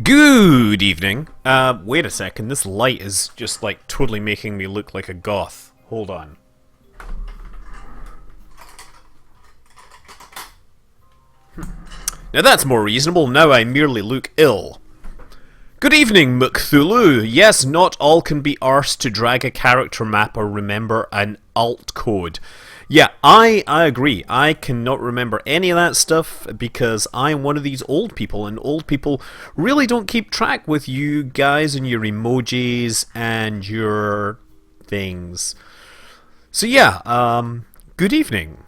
Good evening. Wait a second. This light is just like totally making me look like a goth. Hold on. Now that's more reasonable. Now I merely look ill. Good evening, Mcthulhu. Yes, not all can be arsed to drag a character map or remember an alt code. Yeah, I agree. I cannot remember any of that stuff because I'm one of these old people, and old people really don't keep track with you guys and your emojis and your things. So yeah, good evening,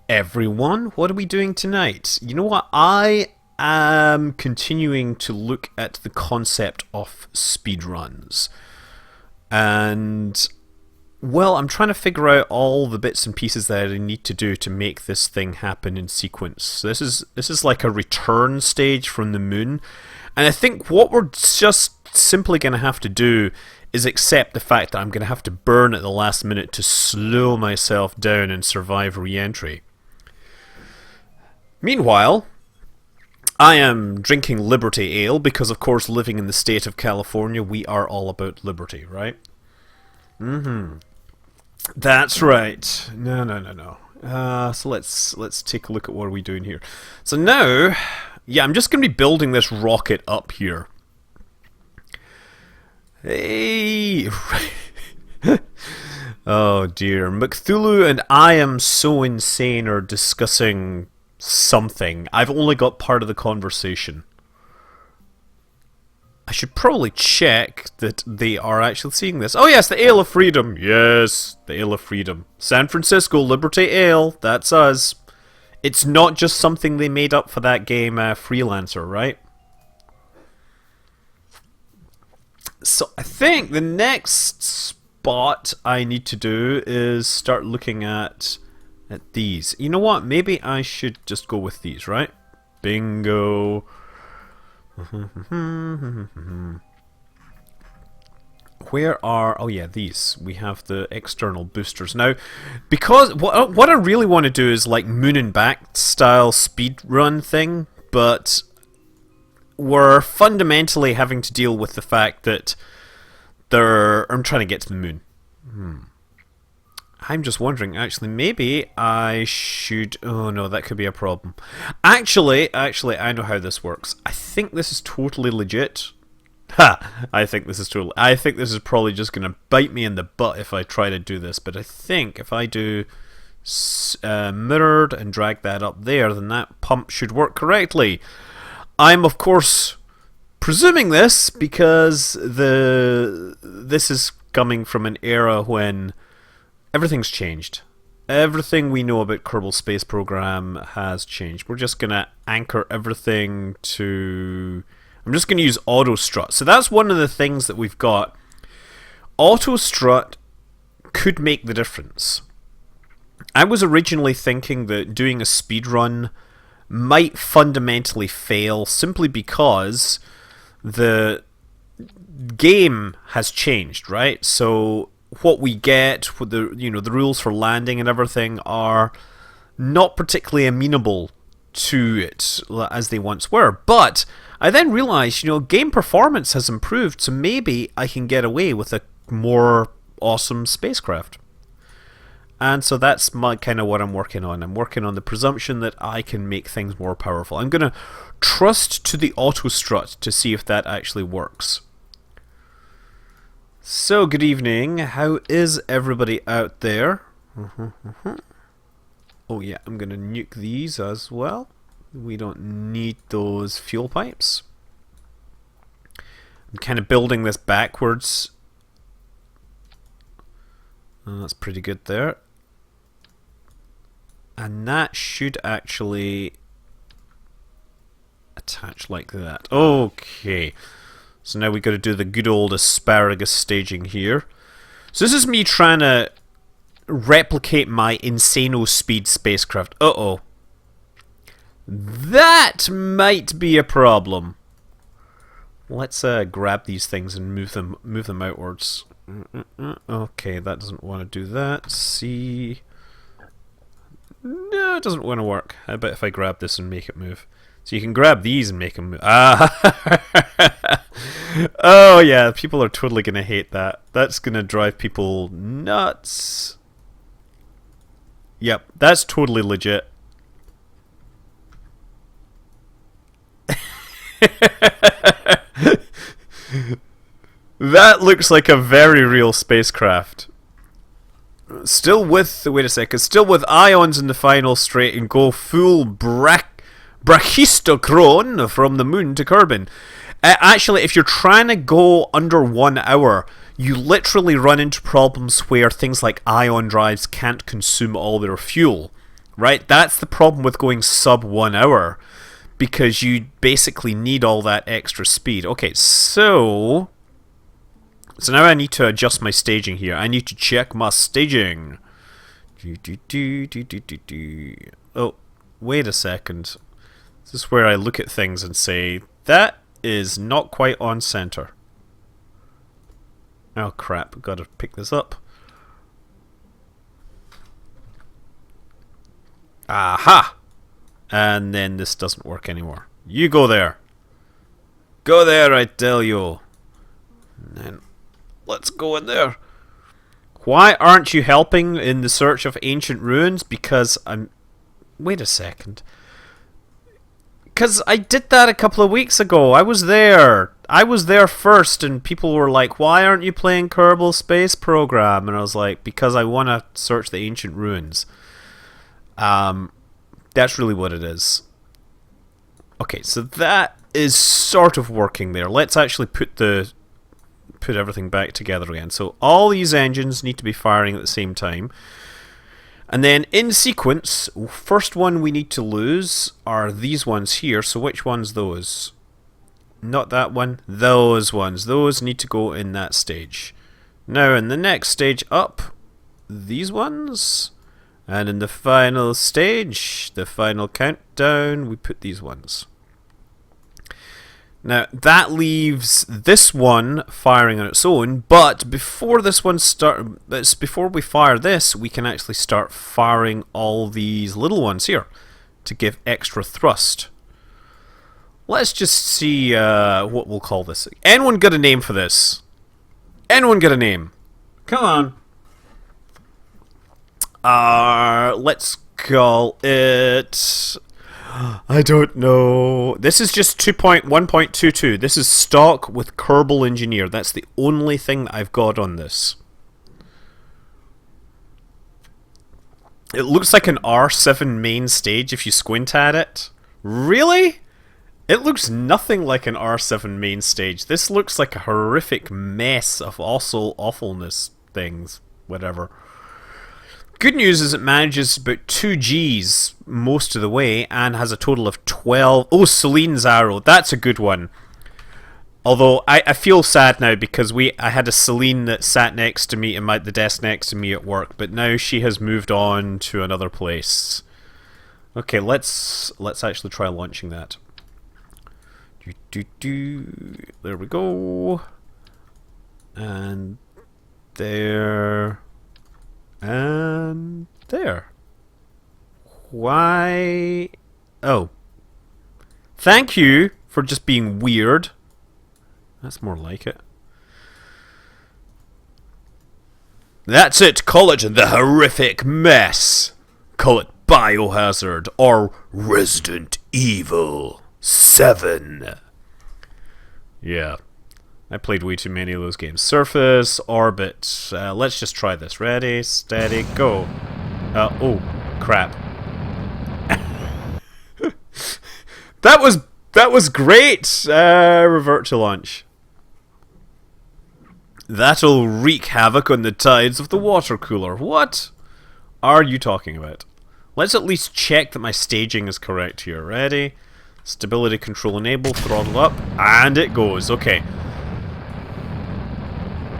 everyone. What are we doing tonight? You know what? I am continuing to look at the concept of speedruns. And well, I'm trying to figure out all the bits and pieces that I need to do to make this thing happen in sequence. This is like a return stage from the moon, and I think what we're just simply going to have to do is accept the fact that I'm going to have to burn at the last minute to slow myself down and survive re-entry. Meanwhile, I am drinking Liberty Ale because, of course, living in the state of California, we are all about liberty, right? That's right. No. So let's take a look at what are we doing here. So now, yeah, I'm just going to be building this rocket up here. Hey. Oh dear. Mcthulhu and I Am So Insane are discussing something. I've only got part of the conversation. I should probably check that they are actually seeing this. Oh yes, the Ale of Freedom. Yes, the Ale of Freedom. San Francisco Liberty Ale. That's us. It's not just something they made up for that game Freelancer, right? So I think the next spot I need to do is start looking at these. You know what? Maybe I should just go with these, right? Bingo. Where are... oh yeah, these. We have the external boosters. Now, because what I really want to do is like Moon and Back style speedrun thing, but we're fundamentally having to deal with the fact that I'm trying to get to the moon. I'm just wondering, actually, maybe I should... oh no, that could be a problem. Actually, I know how this works. I think this is totally legit. Ha! I think this is probably just going to bite me in the butt if I try to do this, but I think if I do mirrored and drag that up there, then that pump should work correctly. I'm, of course, presuming this because this is coming from an era when everything's changed. Everything we know about Kerbal Space Program has changed. We're just going to anchor everything to... I'm just going to use Auto Strut. So that's one of the things that we've got. Auto Strut could make the difference. I was originally thinking that doing a speedrun might fundamentally fail simply because the game has changed, right? So what we get with the rules for landing and everything are not particularly amenable to it as they once were. But I then realized, game performance has improved, so maybe I can get away with a more awesome spacecraft. And so that's kind of what I'm working on. I'm working on the presumption that I can make things more powerful. I'm going to trust to the auto strut to see if that actually works. So, good evening. How is everybody out there? Oh yeah, I'm going to nuke these as well. We don't need those fuel pipes. I'm kind of building this backwards. Oh, that's pretty good there. And that should actually attach like that. Okay. So now we've got to do the good old asparagus staging here. So this is me trying to replicate my Insano Speed spacecraft. Uh-oh. That might be a problem. Let's grab these things and move them outwards. Okay, that doesn't want to do that. See... no, it doesn't want to work. How about if I grab this and make it move? So you can grab these and make them move. Ah. Oh yeah, people are totally going to hate that. That's going to drive people nuts. Yep, that's totally legit. That looks like a very real spacecraft. Still with, wait a second, still with ions in the final straight and go full brachistochrone from the moon to Kerbin. Actually, if you're trying to go under 1 hour, you literally run into problems where things like ion drives can't consume all their fuel. Right? That's the problem with going sub 1 hour. Because you basically need all that extra speed. Okay, so now I need to adjust my staging here. I need to check my staging. Oh, wait a second. This is where I look at things and say, that is not quite on center. Oh crap, gotta pick this up. Aha! And then this doesn't work anymore. You go there. Go there, I tell you. And then let's go in there. Why aren't you helping in the search of ancient ruins? Because I'm... Wait a second. Because I did that a couple of weeks ago. I was there. I was there first, and people were like, why aren't you playing Kerbal Space Program? And I was like, because I want to search the ancient ruins. That's really what it is. Okay, so that is sort of working there. Let's actually put everything back together again. So all these engines need to be firing at the same time. And then in sequence, first one we need to lose are these ones here. So which one's those? Not that one. Those ones. Those need to go in that stage. Now in the next stage up, these ones... And in the final stage, the final countdown, we put these ones. Now, that leaves this one firing on its own, but before this one before we fire this, we can actually start firing all these little ones here to give extra thrust. Let's just see what we'll call this. Anyone got a name for this? Anyone got a name? Come on. Let's call it... I don't know. This is just 1.22. This is stock with Kerbal Engineer. That's the only thing that I've got on this. It looks like an R7 main stage if you squint at it. Really? It looks nothing like an R7 main stage. This looks like a horrific mess of also awfulness things. Whatever. Good news is it manages about 2 Gs most of the way and has a total of 12... Oh, Celine's arrow. That's a good one. Although, I feel sad now because I had a Celine that sat next to me in the desk next to me at work, but now she has moved on to another place. Okay, let's actually try launching that. There we go. And there... And there. Why? Oh. Thank you for just being weird. That's more like it. That's it. Call it the horrific mess. Call it Biohazard or Resident Evil 7. Yeah. I played way too many of those games. Surface, Orbit. Let's just try this. Ready, steady, go. Oh, crap. That was great. Revert to launch. That'll wreak havoc on the tides of the water cooler. What are you talking about? Let's at least check that my staging is correct here. Ready, stability control enable, throttle up, and it goes. Okay.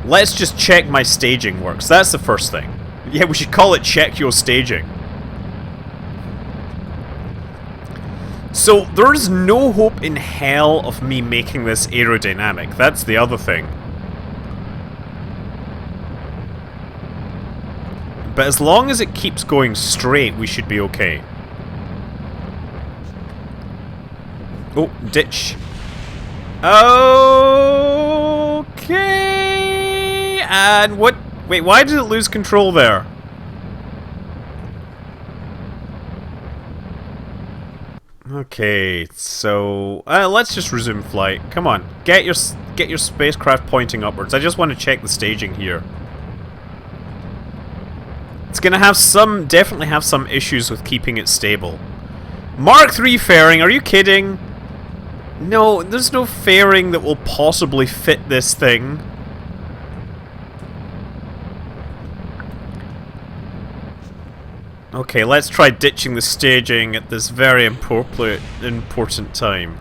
Let's just check my staging works. That's the first thing. Yeah, we should call it check your staging. So, there's no hope in hell of me making this aerodynamic. That's the other thing. But as long as it keeps going straight, we should be okay. Oh, ditch. Okay. And what? Wait, why did it lose control there? Okay, so let's just resume flight. Come on, get your spacecraft pointing upwards. I just want to check the staging here. It's gonna have definitely have some issues with keeping it stable. Mark III fairing? Are you kidding? No, there's no fairing that will possibly fit this thing. Okay, let's try ditching the staging at this very important time.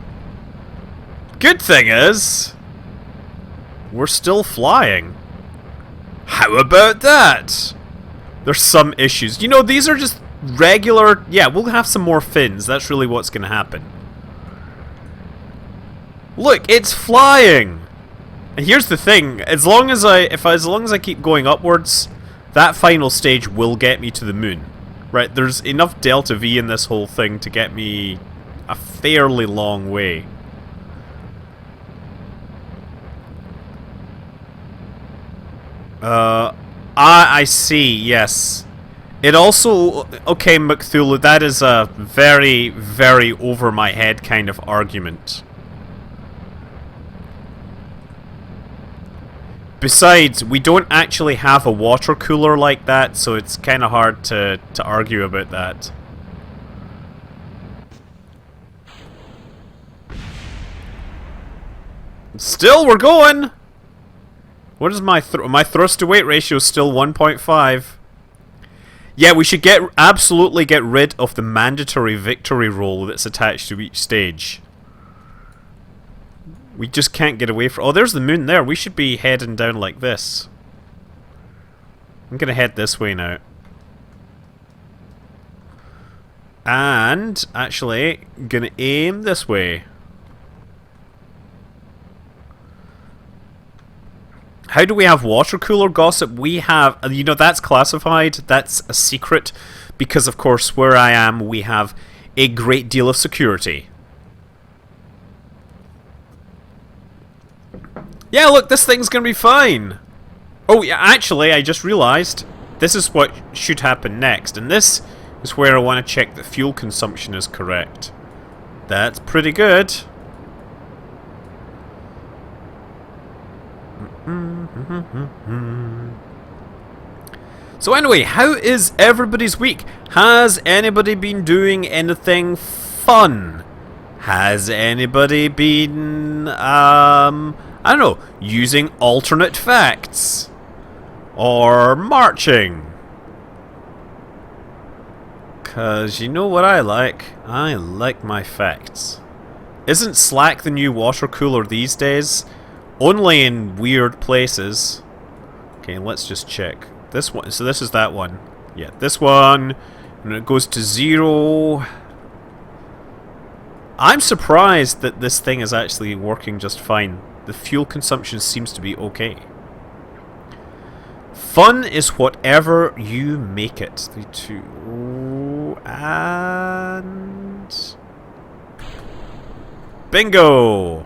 Good thing is, we're still flying. How about that? There's some issues. You know, these are just regular... Yeah, we'll have some more fins. That's really what's going to happen. Look, it's flying! And here's the thing. As long as I keep going upwards, that final stage will get me to the moon. Right, there's enough delta V in this whole thing to get me a fairly long way. I see, yes. It also... Okay, Cthulhu, that is a very, very over my head kind of argument. Besides, we don't actually have a water cooler like that, so it's kind of hard to argue about that. Still, we're going! What is my thrust to weight ratio is still 1.5. Yeah, we should absolutely get rid of the mandatory victory roll that's attached to each stage. We just can't get away from... Oh, there's the moon there. We should be heading down like this. I'm gonna head this way now. And, actually, gonna aim this way. How do we have water cooler gossip? We have... You know, that's classified. That's a secret. Because, of course, where I am, we have a great deal of security. Yeah, look, this thing's gonna be fine. Oh, yeah, actually, I just realized this is what should happen next, and this is where I want to check that fuel consumption is correct. That's pretty good. So anyway, how is everybody's week? Has anybody been doing anything fun? Has anybody been, I don't know, using alternate facts? Or marching? Cause you know what I like? I like my facts. Isn't Slack the new water cooler these days? Only in weird places. Okay, let's just check. This one, so this is that one. Yeah, this one. And it goes to 0. I'm surprised that this thing is actually working just fine. The fuel consumption seems to be okay. Fun is whatever you make it. 3, 2, and... Bingo!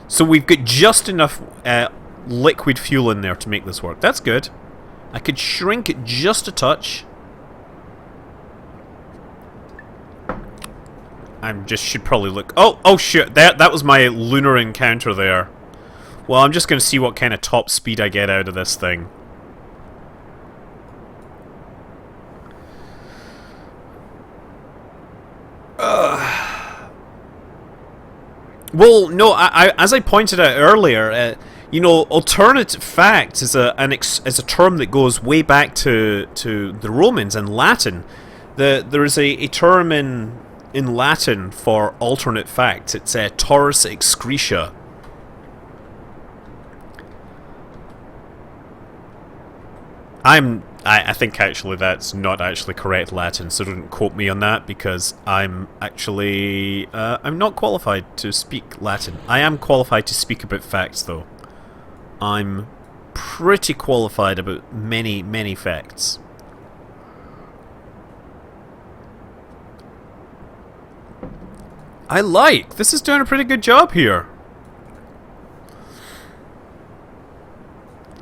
So we've got just enough liquid fuel in there to make this work. That's good. I could shrink it just a touch. Should probably look... Oh shit, that was my lunar encounter there. Well, I'm just going to see what kind of top speed I get out of this thing. Well, no, as I pointed out earlier, you know, alternate facts is a term that goes way back to the Romans and Latin. There is a term in Latin for alternate facts. It's Taurus excretia. I think actually that's not actually correct Latin, so don't quote me on that, because I'm actually I'm not qualified to speak Latin. I am qualified to speak about facts, though. I'm pretty qualified about many facts. I like. This is doing a pretty good job here.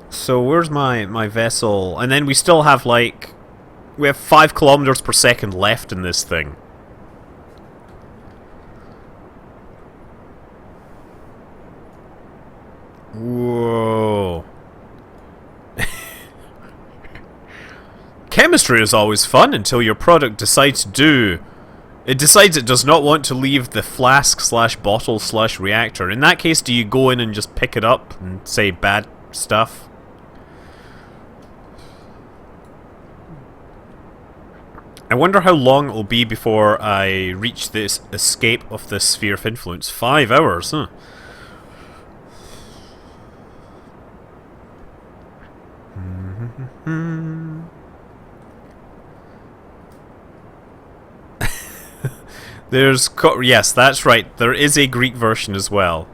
So where's my vessel? And then we still have like... We have 5 kilometers per second left in this thing. Whoa. Chemistry is always fun until your product decides to do... It decides it does not want to leave the flask/bottle/reactor. In that case, do you go in and just pick it up and say bad stuff? I wonder how long it will be before I reach this escape of the sphere of influence. 5 hours, huh? Yes, that's right. There is a Greek version as well.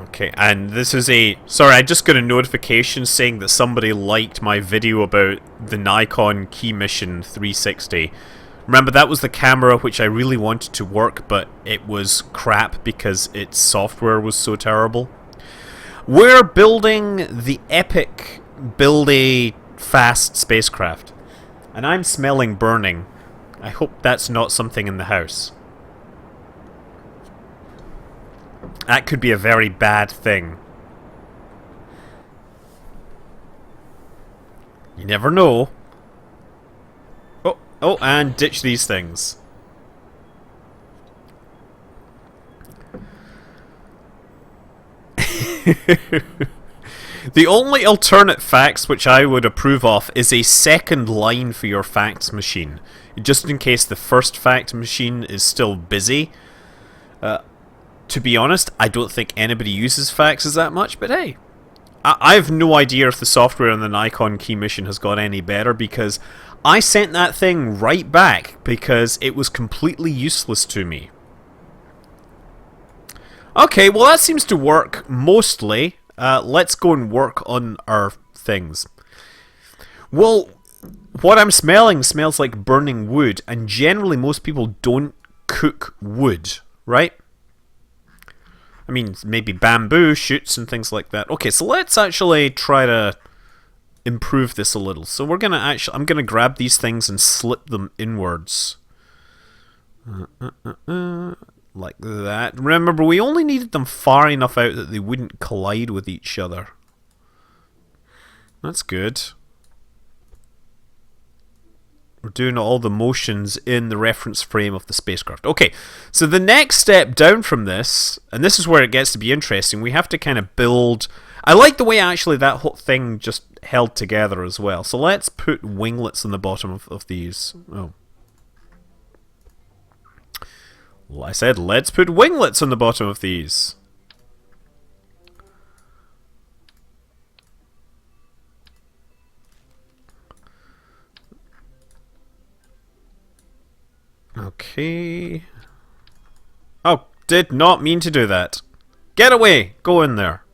Okay, and this is a... Sorry, I just got a notification saying that somebody liked my video about the Nikon Key Mission 360. Remember, that was the camera which I really wanted to work, but it was crap because its software was so terrible. We're building the epic build-a-fast spacecraft. And I'm smelling burning. I hope that's not something in the house. That could be a very bad thing. You never know. Oh, and ditch these things. The only alternate fax which I would approve of is a second line for your fax machine. Just in case the first fax machine is still busy. To be honest, I don't think anybody uses faxes that much, but hey. I have no idea if the software on the Nikon Key Mission has got any better, because I sent that thing right back because it was completely useless to me. Okay, well that seems to work mostly. Let's go and work on our things. Well, what I'm smelling smells like burning wood, and generally most people don't cook wood, right? I mean, maybe bamboo shoots and things like that. Okay, so let's actually try to improve this a little. So I'm gonna grab these things and slip them inwards. Like that. Remember, we only needed them far enough out that they wouldn't collide with each other. That's good. We're doing all the motions in the reference frame of the spacecraft. Okay, so the next step down from this, and this is where it gets to be interesting, we have to kind of build... I like the way actually that whole thing just held together as well. So let's put winglets on the bottom of these. Oh. Well, I said let's put winglets on the bottom of these. Okay. Oh, did not mean to do that. Get away! Go in there.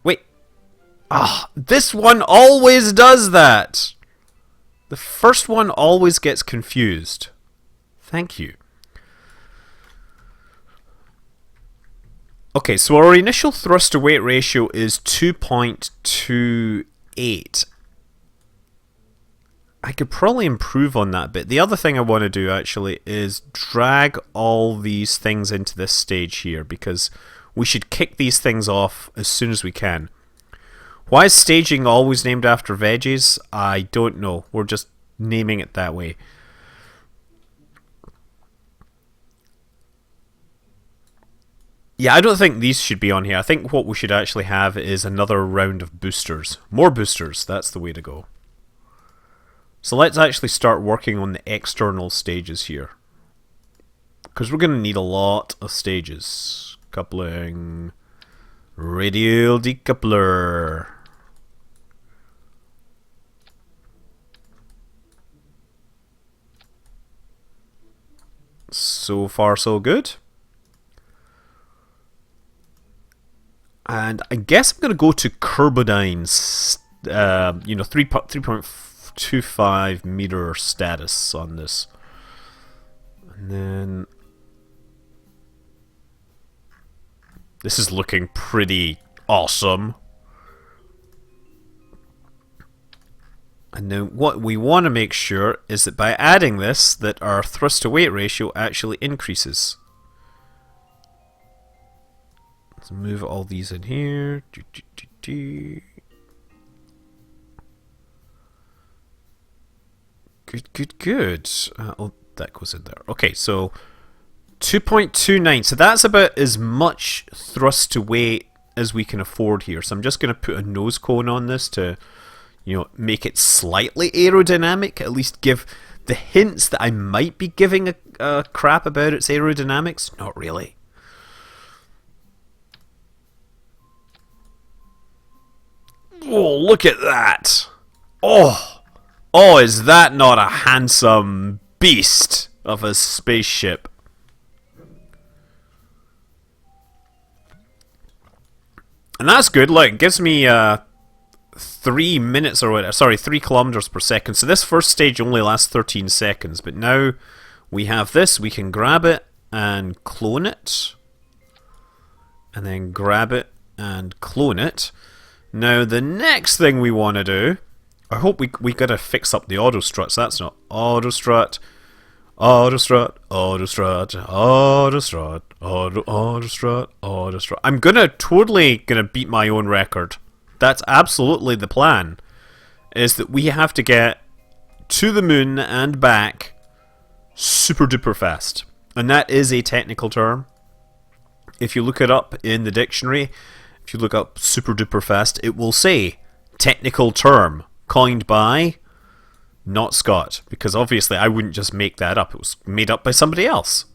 Wait. Ah, this one always does that! The first one always gets confused. Thank you. Okay, so our initial thrust to weight ratio is 2.28. I could probably improve on that bit. The other thing I want to do actually is drag all these things into this stage here, because we should kick these things off as soon as we can. Why is staging always named after veggies? I don't know. We're just naming it that way. Yeah, I don't think these should be on here. I think what we should actually have is another round of boosters. More boosters, that's the way to go. So let's actually start working on the external stages here. Because we're going to need a lot of stages. Coupling. Radial decoupler. So far so good. And I guess I'm going to go to Carbodyne's, 3.25 meter status on this. And then this is looking pretty awesome. And then what we want to make sure is that by adding this, that our thrust to weight ratio actually increases. Let's move all these in here. Good. Oh, that goes in there. Okay, so 2.29. So that's about as much thrust to weight as we can afford here. So I'm just going to put a nose cone on this to, make it slightly aerodynamic. At least give the hints that I might be giving a crap about its aerodynamics. Not really. Oh, look at that! Oh, is that not a handsome beast of a spaceship? And that's good. Look, it gives me 3 minutes or whatever. Sorry, 3 kilometers per second. So this first stage only lasts 13 seconds. But now we have this. We can grab it and clone it, and then grab it and clone it. Now the next thing we want to do, I hope we gotta fix up the auto struts. That's not auto strut, auto strut, auto strut, auto strut, auto strut, auto strut. I'm totally gonna beat my own record. That's absolutely the plan. Is that we have to get to the moon and back super duper fast, and that is a technical term. If you look it up in the dictionary. If you look up super duper fast, it will say technical term coined by not Scott, because obviously I wouldn't just make that up. It was made up by somebody else.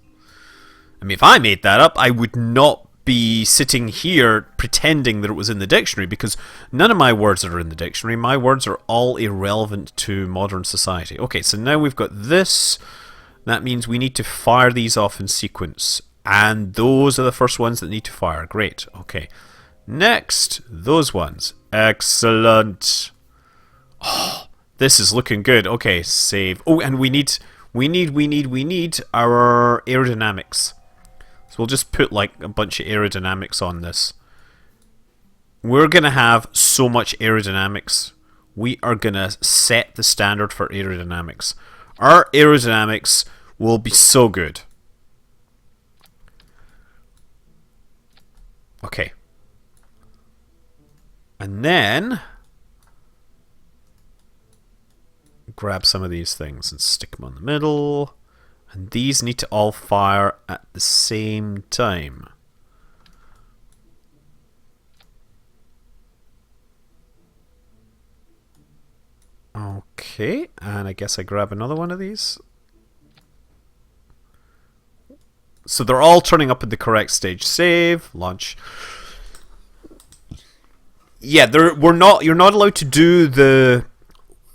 I mean, if I made that up, I would not be sitting here pretending that it was in the dictionary, because none of my words are in the dictionary. My words are all irrelevant to modern society. Okay, so now we've got this. That means we need to fire these off in sequence, and those are the first ones that need to fire. Great. Okay. Next, those ones. Excellent. Oh, this is looking good. Okay, save. Oh, and we need our aerodynamics. So we'll just put like a bunch of aerodynamics on this. We're gonna have so much aerodynamics. We are gonna set the standard for aerodynamics. Our aerodynamics will be so good. Okay. And then grab some of these things and stick them on the middle. And these need to all fire at the same time. Okay, and I guess I grab another one of these. So they're all turning up at the correct stage. Save, launch. Yeah, you're not allowed to do the...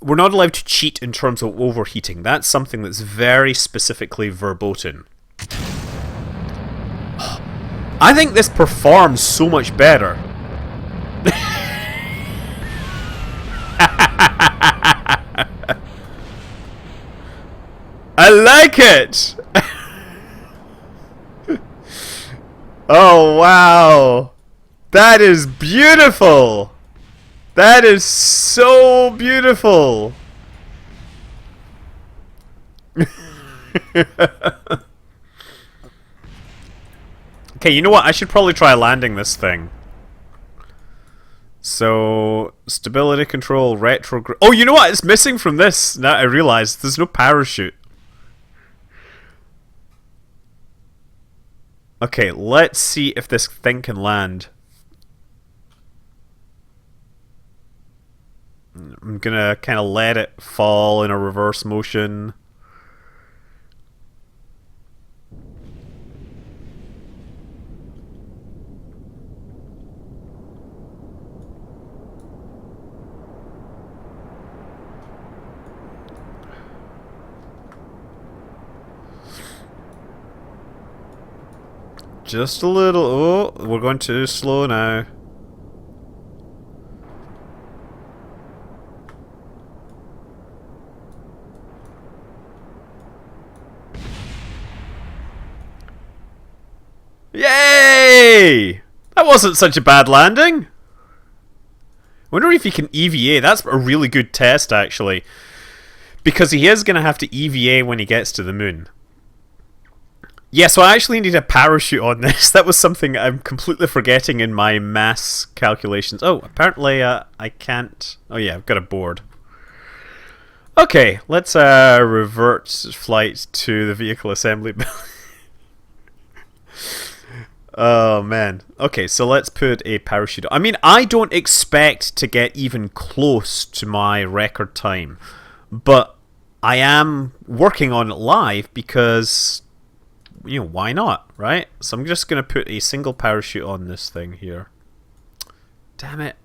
We're not allowed to cheat in terms of overheating. That's something that's very specifically verboten. I think this performs so much better. I like it! Oh, wow! That is beautiful! That is so beautiful! Okay, you know what? I should probably try landing this thing. So, stability control, retrograde... Oh, you know what? It's missing from this. Now I realize there's no parachute. Okay, let's see if this thing can land. I'm gonna kind of let it fall in a reverse motion. Just a little. Oh, we're going too slow now. That wasn't such a bad landing. Wonder if he can EVA. That's a really good test, actually. Because he is going to have to EVA when he gets to the moon. Yeah, so I actually need a parachute on this. That was something I'm completely forgetting in my mass calculations. Oh, apparently I can't... Oh yeah, I've got a board. Okay, let's revert flight to the vehicle assembly building. Oh man. Okay, so let's put a parachute. I mean, I don't expect to get even close to my record time, but I am working on it live because, you know, why not, right? So I'm just going to put a single parachute on this thing here. Damn it.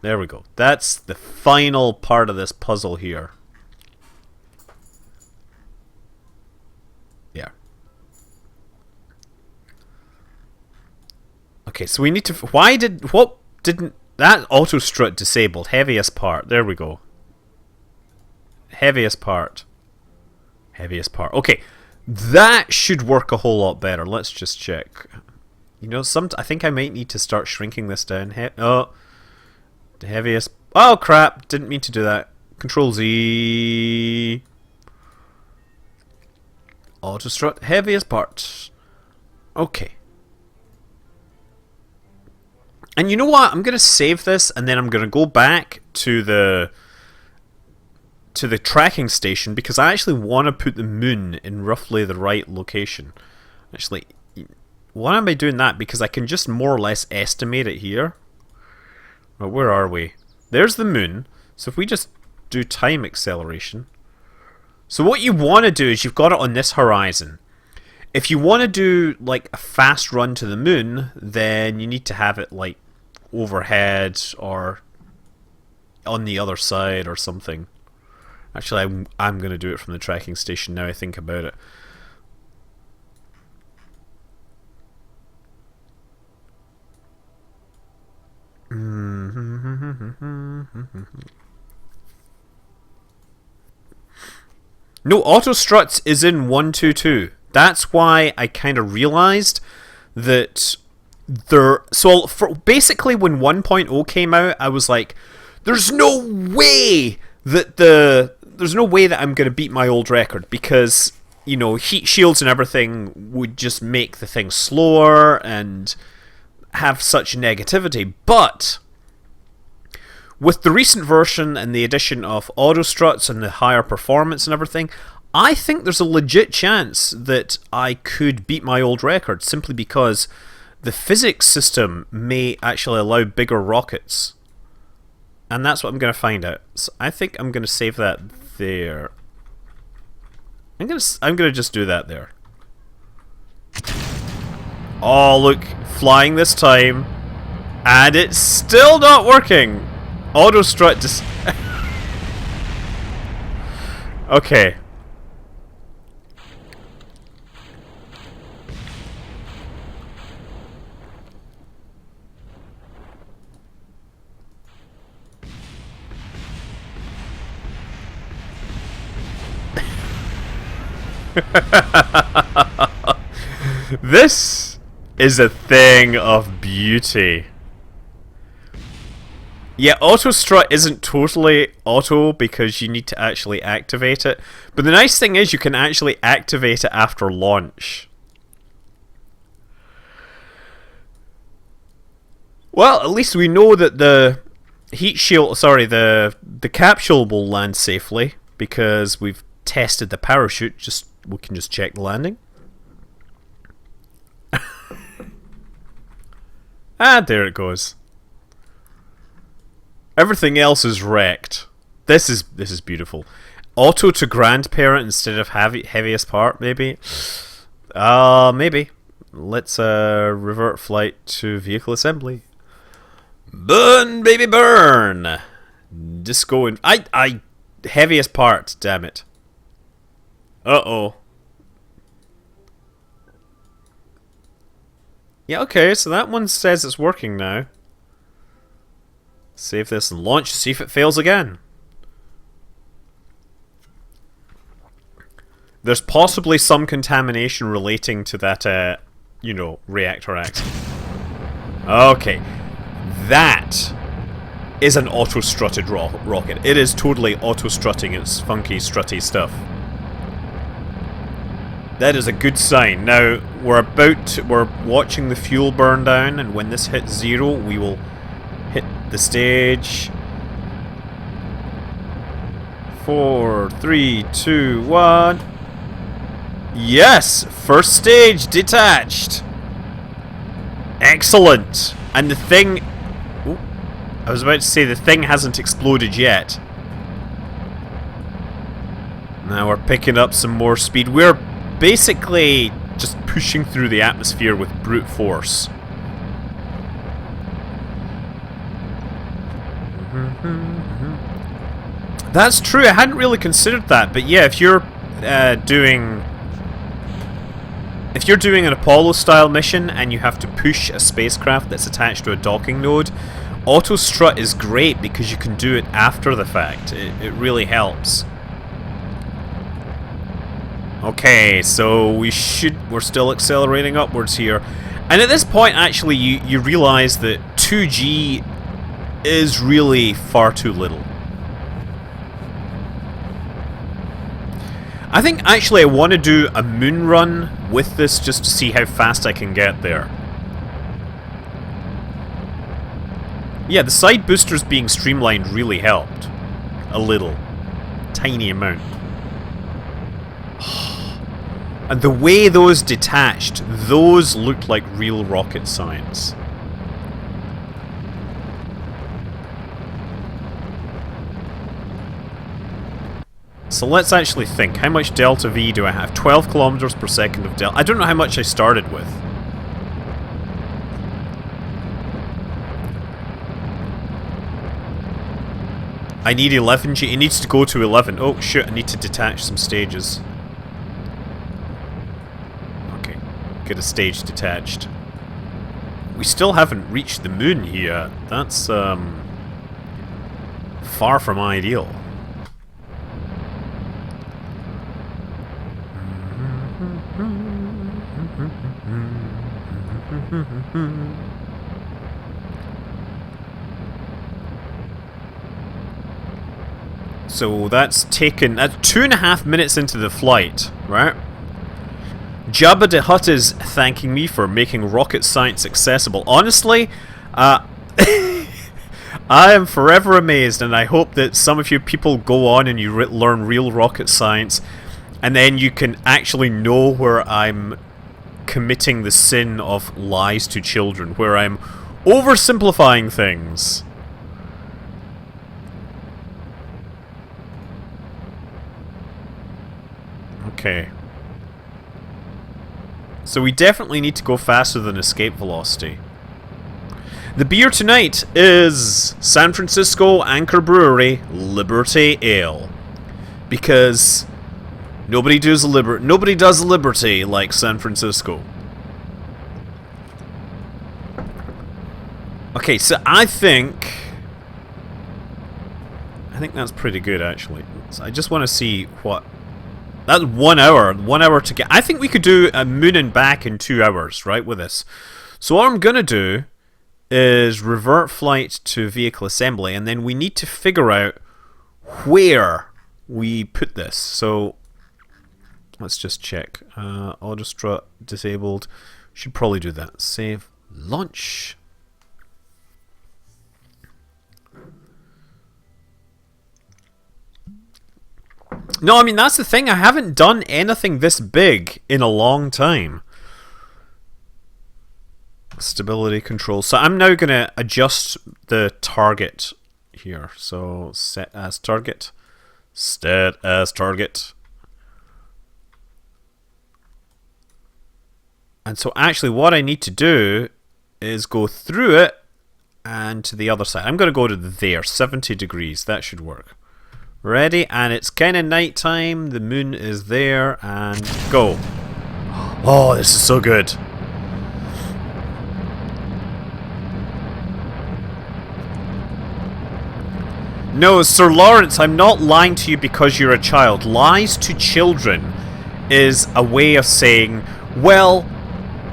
There we go. That's the final part of this puzzle here. Yeah. Okay, so we need to... What didn't... That auto strut disabled. Heaviest part. There we go. Heaviest part. Heaviest part. Okay. That should work a whole lot better. Let's just check. You know, I think I might need to start shrinking this down. Oh. The heaviest... Oh, crap. Didn't mean to do that. Control Z. Auto strut. Heaviest part. Okay. And you know what? I'm going to save this, and then I'm going to go back to the tracking station, because I actually want to put the moon in roughly the right location. Actually, why am I doing that? Because I can just more or less estimate it here. Well, where are we? There's the moon. So if we just do time acceleration. So what you want to do is you've got it on this horizon. If you want to do like a fast run to the moon, then you need to have it like overhead or on the other side or something. Actually, I'm going to do it from the tracking station now I think about it. No, auto struts is in 122. That's why I kind of realized that basically when 1.0 came out, I was like, there's no way that I'm going to beat my old record, because, you know, heat shields and everything would just make the thing slower and have such negativity. But with the recent version and the addition of auto struts and the higher performance and everything, I think there's a legit chance that I could beat my old record, simply because the physics system may actually allow bigger rockets. And that's what I'm going to find out. So I think I'm going to save that there. I'm going to just do that there. Oh, look, flying this time, and it's still not working. Auto strut just... Okay. This is a thing of beauty. Yeah, auto strut isn't totally auto because you need to actually activate it. But the nice thing is you can actually activate it after launch. Well, at least we know that the heat shield, the capsule will land safely because we've tested the parachute. We can just check the landing. Ah, there it goes. Everything else is wrecked. This is beautiful. Auto to grandparent instead of heaviest part, maybe. Maybe. Let's revert flight to vehicle assembly. Burn, baby, burn. Disco and I heaviest part. Damn it. Uh-oh. Yeah, okay, so that one says it's working now. Save this and launch, see if it fails again. There's possibly some contamination relating to that, you know, reactor accident. Okay. That is an auto-strutted rocket. It is totally auto-strutting its funky, strutty stuff. That is a good sign. Now, we're watching the fuel burn down, and when this hits 0, we will hit the stage. 4, 3, 2, 1. Yes! First stage detached! Excellent! And the thing... Ooh, I was about to say the thing hasn't exploded yet. Now we're picking up some more speed. We're basically just pushing through the atmosphere with brute force. That's true, I hadn't really considered that, but yeah, if you're doing an Apollo-style mission and you have to push a spacecraft that's attached to a docking node, auto-strut is great because you can do it after the fact. It really helps. Okay, so we're still accelerating upwards here. And at this point, actually, you realize that 2G is really far too little. I think, actually, I want to do a moon run with this just to see how fast I can get there. Yeah, the side boosters being streamlined really helped. A little. Tiny amount. And the way those detached, those looked like real rocket science. So let's actually think. How much delta V do I have? 12 kilometers per second of delta. I don't know how much I started with. I need 11G. It needs to go to 11. Oh, shit. I need to detach some stages. Okay. Get a stage detached. We still haven't reached the moon here. That's, far from ideal. So that's taken... That's 2.5 minutes into the flight, right? Jabba the Hutt is thanking me for making rocket science accessible. Honestly, I am forever amazed, and I hope that some of you people go on and you learn real rocket science, and then you can actually know where I'm committing the sin of lies to children, where I'm oversimplifying things. Okay. So we definitely need to go faster than escape velocity. The beer tonight is San Francisco Anchor Brewery Liberty Ale. Because nobody does Liberty like San Francisco. Okay, so I think that's pretty good, actually. So I just want to see what... That's 1 hour. 1 hour to get... I think we could do a moon and back in 2 hours, right, with this. So what I'm going to do is revert flight to vehicle assembly, and then we need to figure out where we put this. So let's just check. Autostrut disabled. Should probably do that. Save. Launch. No, I mean, that's the thing. I haven't done anything this big in a long time. Stability control. So I'm now going to adjust the target here. So set as target. Set as target. And so actually what I need to do is go through it and to the other side. I'm going to go to there, 70 degrees. That should work. Ready, and it's kind of nighttime. The moon is there, and go. Oh, this is so good. No, Sir Lawrence, I'm not lying to you because you're a child. Lies to children is a way of saying, well,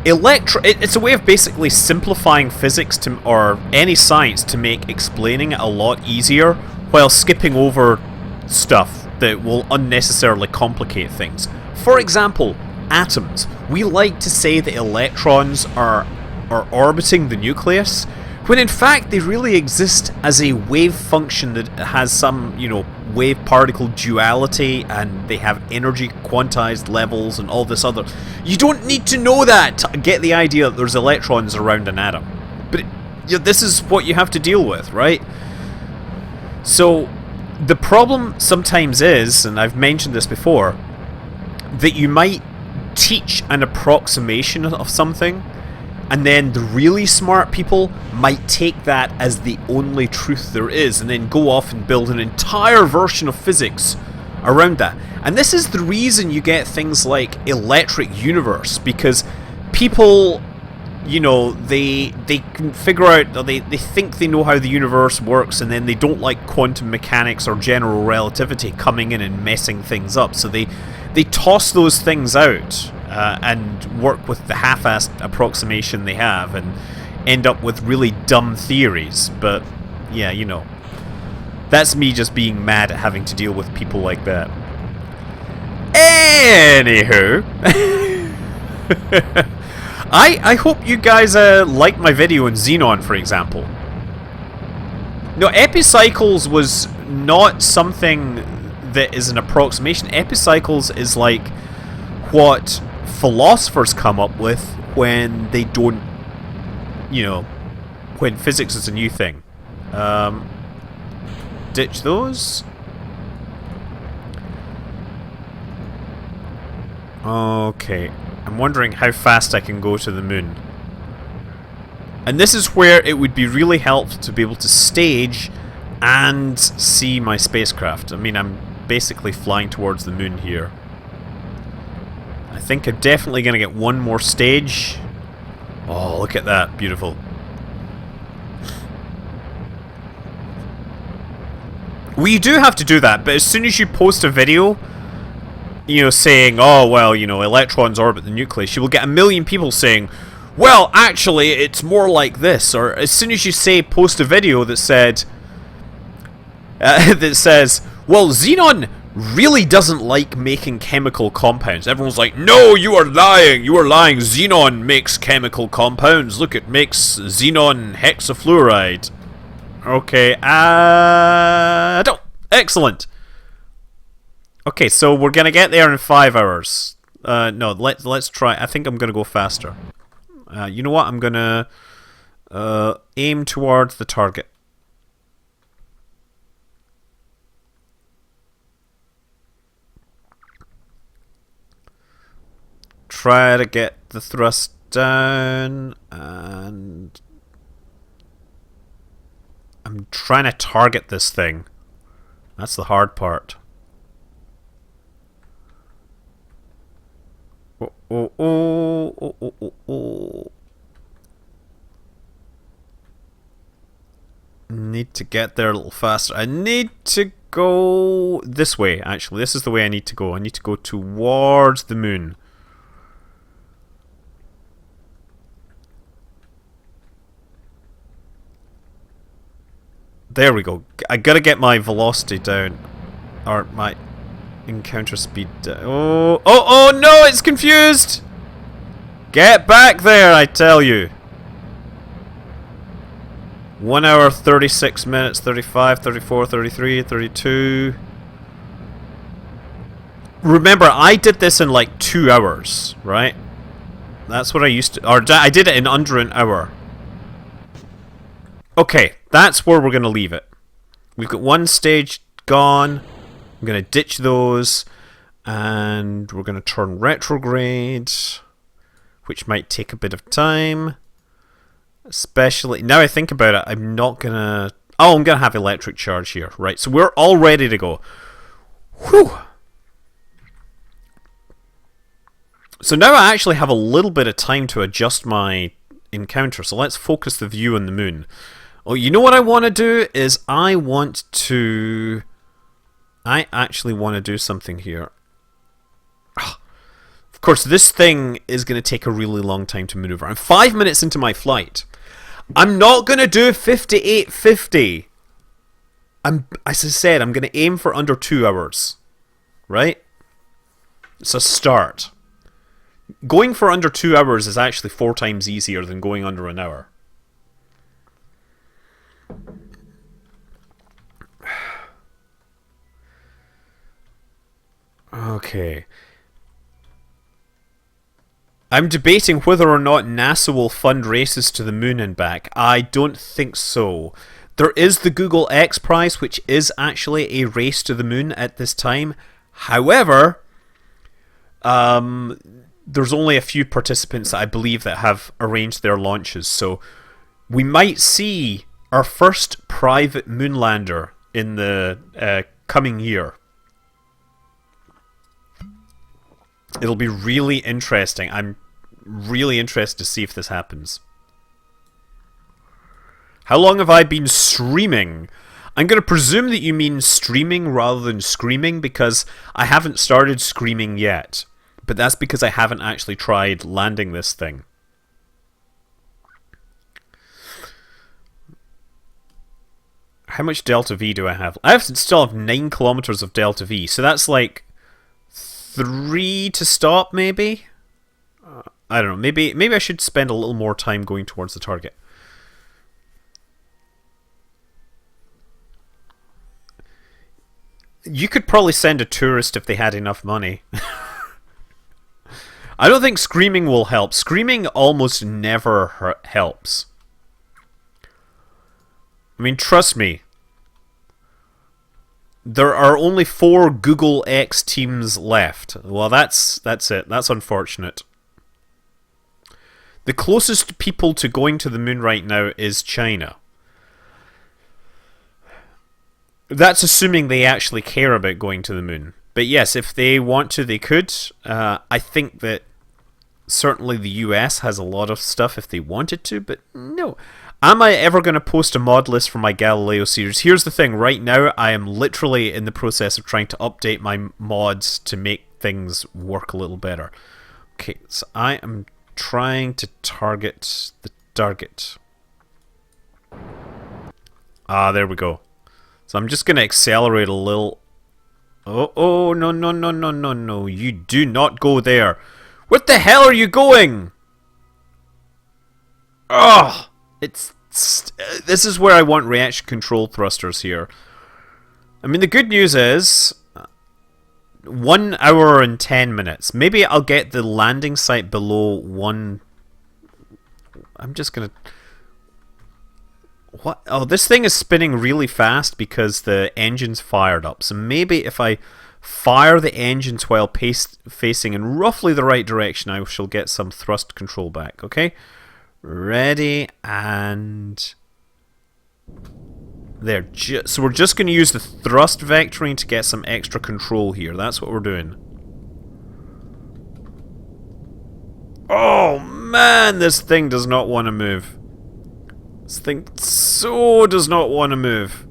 it's a way of basically simplifying physics to, or any science, to make explaining it a lot easier, while skipping over stuff that will unnecessarily complicate things. For example, atoms. We like to say that electrons are orbiting the nucleus, when in fact they really exist as a wave function that has some, wave particle duality, and they have energy quantized levels and all this other. You don't need to know that to get the idea that there's electrons around an atom. But this is what you have to deal with, right? So the problem sometimes is, and I've mentioned this before, that you might teach an approximation of something, and then the really smart people might take that as the only truth there is, and then go off and build an entire version of physics around that. And this is the reason you get things like electric universe, because people, they can figure out, or they think they know how the universe works, and then they don't like quantum mechanics or general relativity coming in and messing things up. So they toss those things out and work with the half-assed approximation they have, and end up with really dumb theories. But yeah, that's me just being mad at having to deal with people like that. Anywho, I hope you guys liked my video on Xenon, for example. No, epicycles was not something that is an approximation. Epicycles is like what philosophers come up with when they don't, when physics is a new thing. Ditch those. Okay, I'm wondering how fast I can go to the moon. And this is where it would be really helpful to be able to stage and see my spacecraft. I mean, I'm basically flying towards the moon here. I think I'm definitely going to get one more stage. Oh, look at that. Beautiful. Well, you do have to do that, but as soon as you post a video, saying, oh, well, electrons orbit the nucleus, you will get a million people saying, well, actually, it's more like this. Or as soon as you post a video that said, that says, well, Xenon really doesn't like making chemical compounds. Everyone's like, no, you are lying. You are lying. Xenon makes chemical compounds. Look, it makes xenon hexafluoride. Okay, don't. Excellent. Okay, so we're gonna get there in 5 hours. No, let's try. I think I'm gonna go faster. You know what? I'm gonna aim towards the target. Try to get the thrust down, and I'm trying to target this thing. That's the hard part. Oh. Need to get there a little faster. I need to go this way, actually. This is the way I need to go. I need to go towards the moon. There we go. I gotta get my velocity down. Or my encounter speed down. Oh no, it's confused! Get back there, I tell you. 1 hour, 36 minutes, 35, 34, 33, 32. Remember, I did this in like 2 hours, right? That's what I used to... Or I did it in under an hour. Okay, that's where we're going to leave it. We've got one stage gone. I'm going to ditch those. And we're going to turn retrograde, which might take a bit of time. Especially, now I think about it, I'm not going to... Oh, I'm going to have electric charge here. Right, so we're all ready to go. Whew. So now I actually have a little bit of time to adjust my encounter. So let's focus the view on the moon. Oh, you know what I want to do is I actually want to do something here. course, this thing is going to take a really long time to maneuver. I'm 5 minutes into my flight. I'm not going to do 58.50. As I said, I'm going to aim for under 2 hours. Right? It's a start. Going for under 2 hours is actually 4 times easier than going under an hour. Okay. I'm debating whether or not NASA will fund races to the moon and back. I don't think so. There is the Google X Prize, which is actually a race to the moon at this time. However, there's only a few participants, I believe, that have arranged their launches. So we might see our first private moonlander in the coming year. It'll be really interesting. I'm really interested to see if this happens. How long have I been streaming? I'm going to presume that you mean streaming rather than screaming, because I haven't started screaming yet. But that's because I haven't actually tried landing this thing. How much Delta V do I have? I still have 9 kilometers of Delta V, so that's like 3 to stop, maybe? I don't know. Maybe I should spend a little more time going towards the target. You could probably send a tourist if they had enough money. I don't think screaming will help. Screaming almost never helps. I mean, trust me. There are only 4 Google X teams left. Well, that's it. That's unfortunate. The closest people to going to the moon right now is China. That's assuming they actually care about going to the moon. But yes, if they want to, they could. I think that certainly the US has a lot of stuff if they wanted to, but no. Am I ever going to post a mod list for my Galileo series? Here's the thing. Right now, I am literally in the process of trying to update my mods to make things work a little better. Okay, so I am trying to target the target. Ah, there we go. So I'm just going to accelerate a little. Oh, no, no, no, no, no, no. You do not go there. What the hell are you going? Ugh. This is where I want reaction control thrusters here. I mean, the good news is 1 hour and 10 minutes. Maybe I'll get the landing site below 1. I'm just going to... What? Oh, this thing is spinning really fast because the engine's fired up. So maybe if I fire the engines while facing in roughly the right direction, I shall get some thrust control back. Okay? Ready, and... There. So we're just going to use the thrust vectoring to get some extra control here. That's what we're doing. Oh, man! This thing does not want to move. This thing so does not want to move.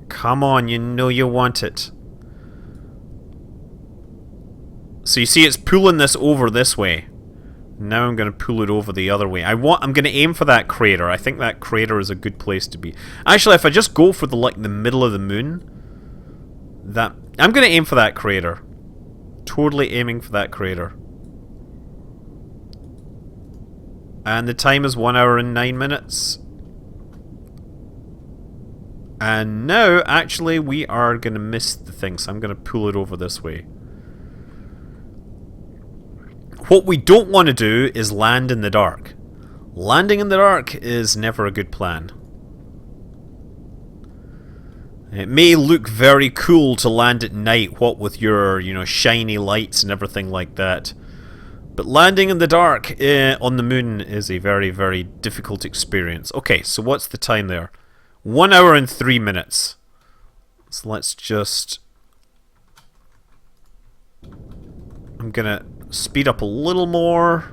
Come on, you know you want it. So you see it's pulling this over this way. Now I'm going to pull it over the other way. I'm going to aim for that crater. I think that crater is a good place to be. Actually, if I just go for the middle of the moon, I'm going to aim for that crater. Totally aiming for that crater. And the time is 1 hour and 9 minutes. And now, actually, we are going to miss the thing, so I'm going to pull it over this way. What we don't want to do is land in the dark. Landing in the dark is never a good plan. It may look very cool to land at night, what with your, shiny lights and everything like that. But landing in the dark on the moon is a very, very difficult experience. Okay, so what's the time there? 1 hour and 3 minutes. So let's just... I'm gonna speed up a little more.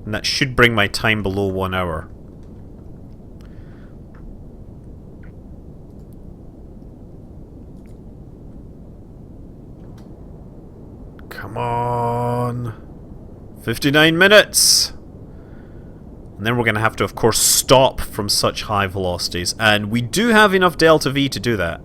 And that should bring my time below 1 hour. 59 minutes! And then we're going to have to, of course, stop from such high velocities. And we do have enough delta V to do that.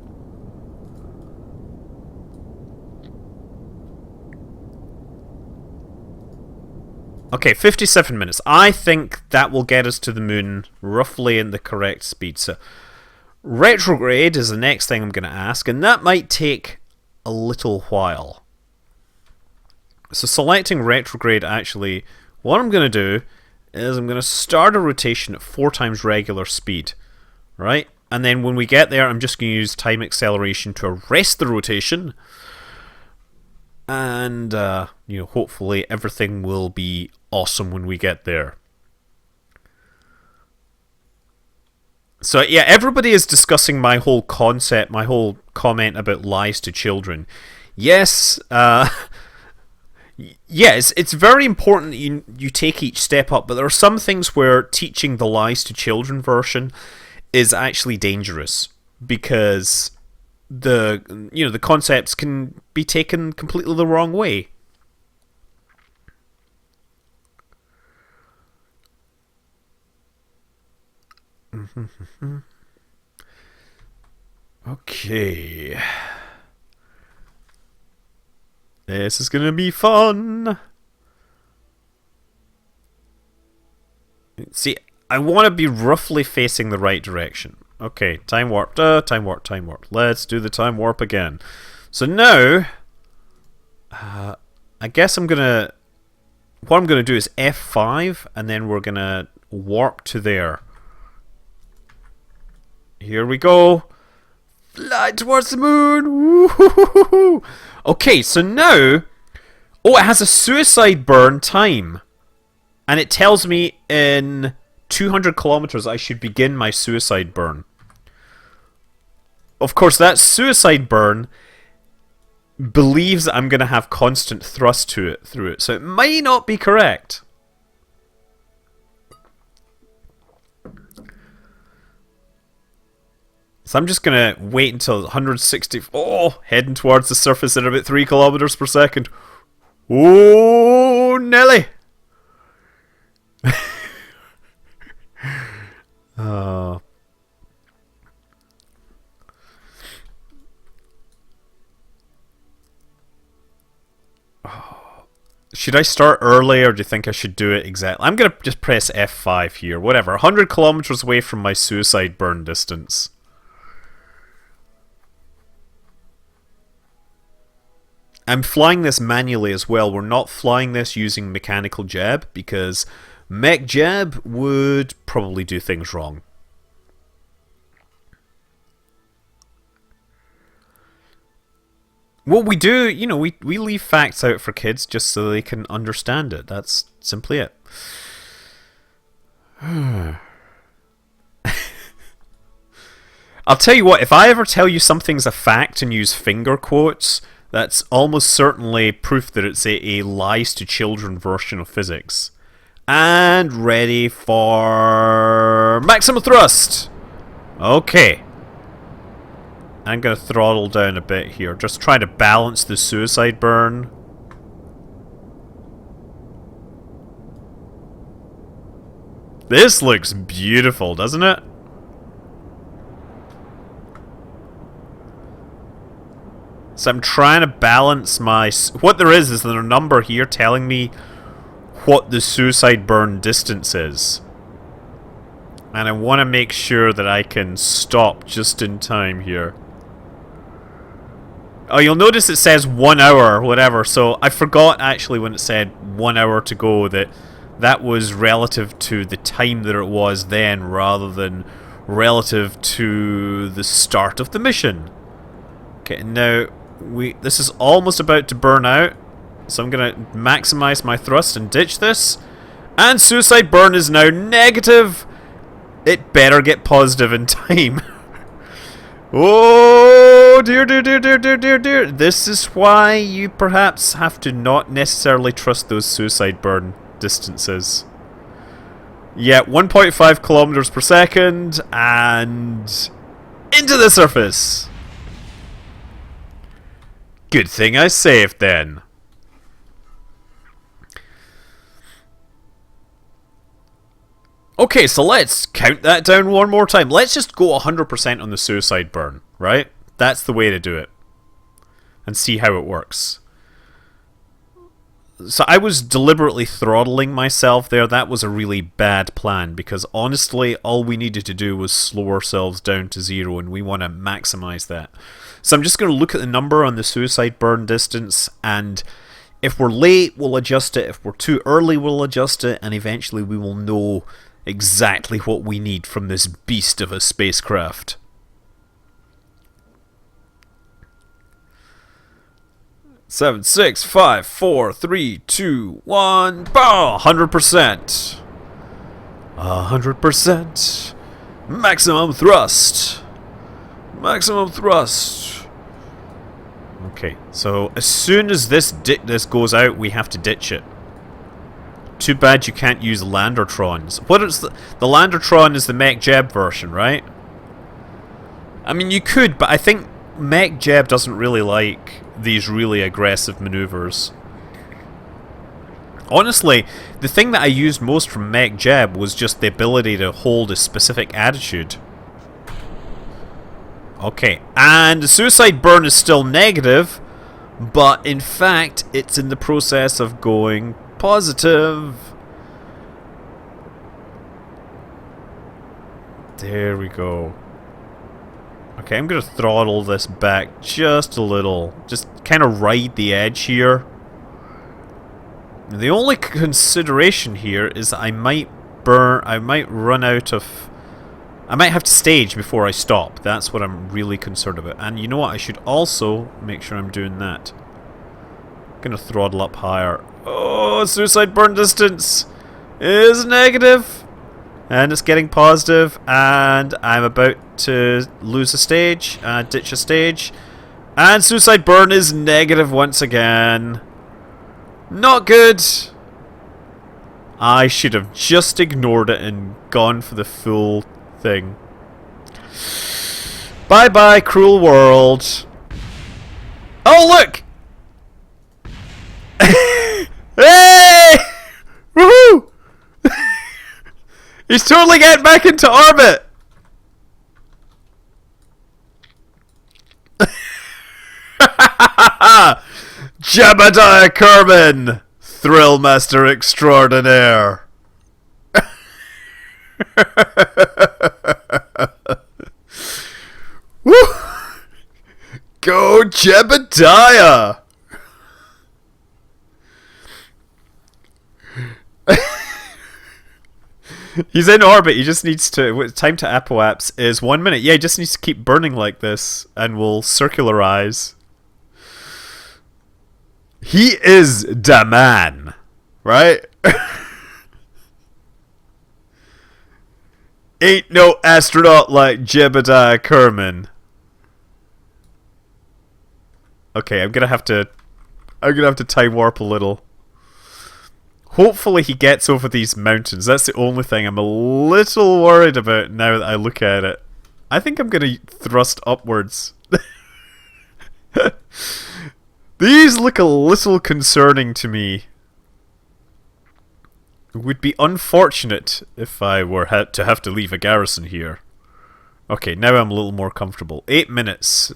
Okay, 57 minutes. I think that will get us to the moon roughly in the correct speed. So, retrograde is the next thing I'm going to ask, and that might take a little while. So selecting retrograde, actually, what I'm going to do is I'm going to start a rotation at 4 times regular speed, right? And then when we get there, I'm just going to use time acceleration to arrest the rotation. And, you know, hopefully everything will be awesome when we get there. So, yeah, everybody is discussing my whole concept, my whole comment about lies to children. Yes, yes, it's very important that you take each step up, but there are some things where teaching the lies to children version is actually dangerous, because the concepts can be taken completely the wrong way. Okay. This is gonna be fun. See, I want to be roughly facing the right direction. Okay, time warp, time warp, time warp. Let's do the time warp again. So now, I guess what I'm gonna do is F5, and then we're gonna warp to there. Here we go. Fly towards the moon. Woo-hoo-hoo-hoo. Okay, so now, it has a suicide burn time, and it tells me in 200 kilometers I should begin my suicide burn. Of course, that suicide burn believes that I'm going to have constant thrust through it, so it might not be correct. So I'm just going to wait until 160... Oh, heading towards the surface at about 3 kilometers per second. Oh, Nelly! Oh. Should I start early, or do you think I should do it exactly? I'm going to just press F5 here. Whatever. 100 kilometers away from my suicide burn distance. I'm flying this manually as well. We're not flying this using mechanical jab, because mech jab would probably do things wrong. What we do, you know, we leave facts out for kids just so they can understand it. That's simply it. I'll tell you what, if I ever tell you something's a fact and use finger quotes, that's almost certainly proof that it's a lies to children version of physics. And ready for maximum thrust! Okay. I'm going to throttle down a bit here. Just trying to balance the suicide burn. This looks beautiful, doesn't it? So I'm trying to balance my... What there is there a number here telling me what the suicide burn distance is. And I want to make sure that I can stop just in time here. Oh, you'll notice it says 1 hour or whatever, so I forgot actually when it said 1 hour to go that that was relative to the time that it was then, rather than relative to the start of the mission. Okay, now this is almost about to burn out, so I'm going to maximize my thrust and ditch this. And suicide burn is now negative. It better get positive in time. Oh, dear, dear, dear, dear, dear, dear, dear. This is why you perhaps have to not necessarily trust those suicide burn distances. Yeah, 1.5 kilometers per second, and into the surface. Good thing I saved then. Okay, so let's count that down one more time. Let's just go 100% on the suicide burn, right? That's the way to do it. And see how it works. So I was deliberately throttling myself there. That was a really bad plan, because honestly, all we needed to do was slow ourselves down to 0, and we want to maximize that. So I'm just going to look at the number on the suicide burn distance, and if we're late, we'll adjust it. If we're too early, we'll adjust it, and eventually we will know exactly what we need from this beast of a spacecraft. Seven, 6, 5, 4, 3, 2, 1, bow! 100%. 100%. Maximum thrust. Maximum thrust. Okay, so as soon as this goes out, we have to ditch it. Too bad you can't use Landertrons. What is the Landertron is the Mech Jeb version, right? I mean, you could, but I think Mech Jeb doesn't really like these really aggressive maneuvers. Honestly, the thing that I used most from Mech Jeb was just the ability to hold a specific attitude. Okay, and the suicide burn is still negative, but in fact, it's in the process of going positive. There we go. Okay, I'm gonna throttle this back just a little. Just kind of ride the edge here. The only consideration here is that I might run out of... I might have to stage before I stop. That's what I'm really concerned about. And you know what? I should also make sure I'm doing that. I'm gonna throttle up higher. Oh, suicide burn distance is negative. And it's getting positive, and I'm about to lose a stage, ditch a stage. And suicide burn is negative once again. Not good. I should have just ignored it and gone for the full thing. Bye bye, cruel world. Oh, look! Hey! Woohoo! He's totally getting back into orbit! Jebediah Kerman! Thrillmaster extraordinaire! Woo! Go Jebediah! He's in orbit, he just needs to... Time to apoapse is 1 minute. Yeah, he just needs to keep burning like this, and we'll circularize. He is da man, right? Ain't no astronaut like Jebediah Kerman. Okay, I'm gonna have to time warp a little. Hopefully he gets over these mountains. That's the only thing I'm a little worried about now that I look at it. I think I'm going to thrust upwards. These look a little concerning to me. It would be unfortunate if I were to have to leave a garrison here. Okay, now I'm a little more comfortable. 8 minutes.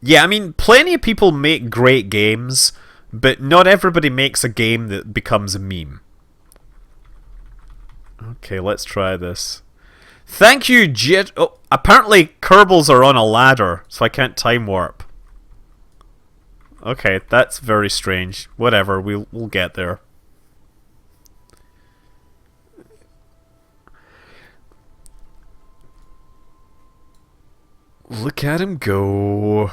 Yeah, I mean, plenty of people make great games, but not everybody makes a game that becomes a meme. Okay, let's try this. Thank you, Jit. Oh, apparently Kerbals are on a ladder, so I can't time warp. Okay, that's very strange. Whatever, we'll get there. Look at him go.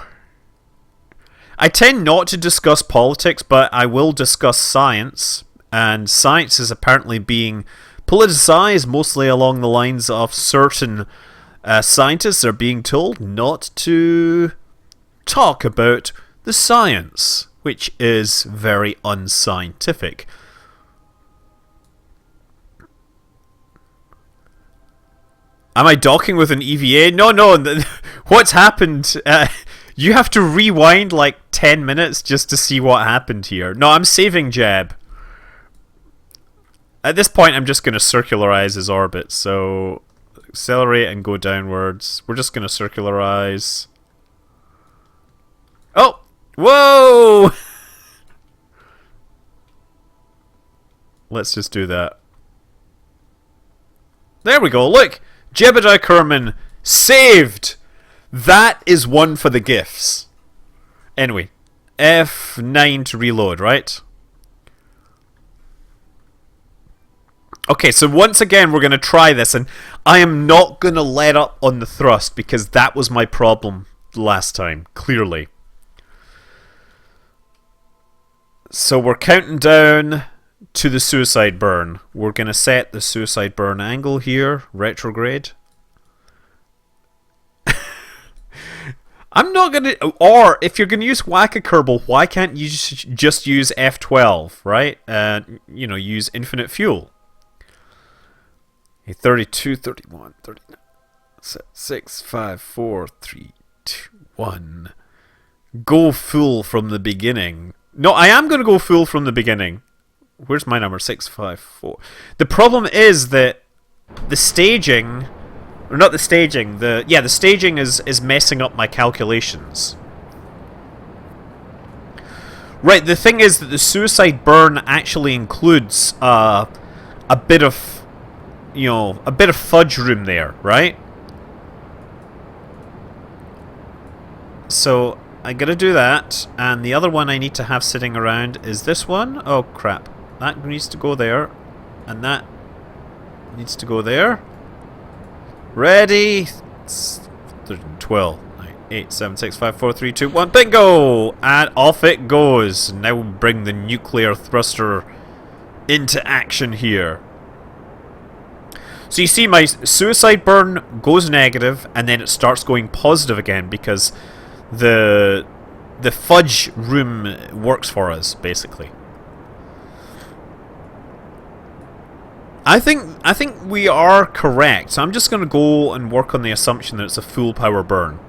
I tend not to discuss politics, but I will discuss science. And science is apparently being politicized, mostly along the lines of certain scientists are being told not to talk about the science, which is very unscientific. Am I docking with an EVA? No. What's happened? You have to rewind like 10 minutes just to see what happened here. No, I'm saving Jeb. At this point, I'm just going to circularize his orbit. So, accelerate and go downwards. We're just going to circularize. Oh! Whoa! Let's just do that. There we go, look! Jebediah Kerman saved! That is one for the GIFs. Anyway, F9 to reload, right? Okay, so once again we're going to try this, and I am not going to let up on the thrust because that was my problem last time, clearly. So we're counting down to the suicide burn. We're going to set the suicide burn angle here, retrograde. I'm not going to... Or, if you're going to use Whack-A-Kerbal, why can't you just use F12, right? You know, use infinite fuel. 32, 31, 39, 6, 5, 4, 3, 2, 1. Go full from the beginning. No, I am going to go full from the beginning. Where's my number? 6, 5, 4. The problem is that the staging... Or not the staging. The staging is messing up my calculations. Right, the thing is that the suicide burn actually includes a bit of... You know, a bit of fudge room there, right? So, I gotta do that, and the other one I need to have sitting around is this one. Oh, crap. That needs to go there, and that needs to go there. Ready? 12, 9, 8, 7, 6, 5, 4, 3, 2, 1, bingo! And off it goes. Now we'll bring the nuclear thruster into action here. So you see my suicide burn goes negative and then it starts going positive again because the fudge room works for us, basically. I think we are correct. So I'm just going to go and work on the assumption that it's a full power burn.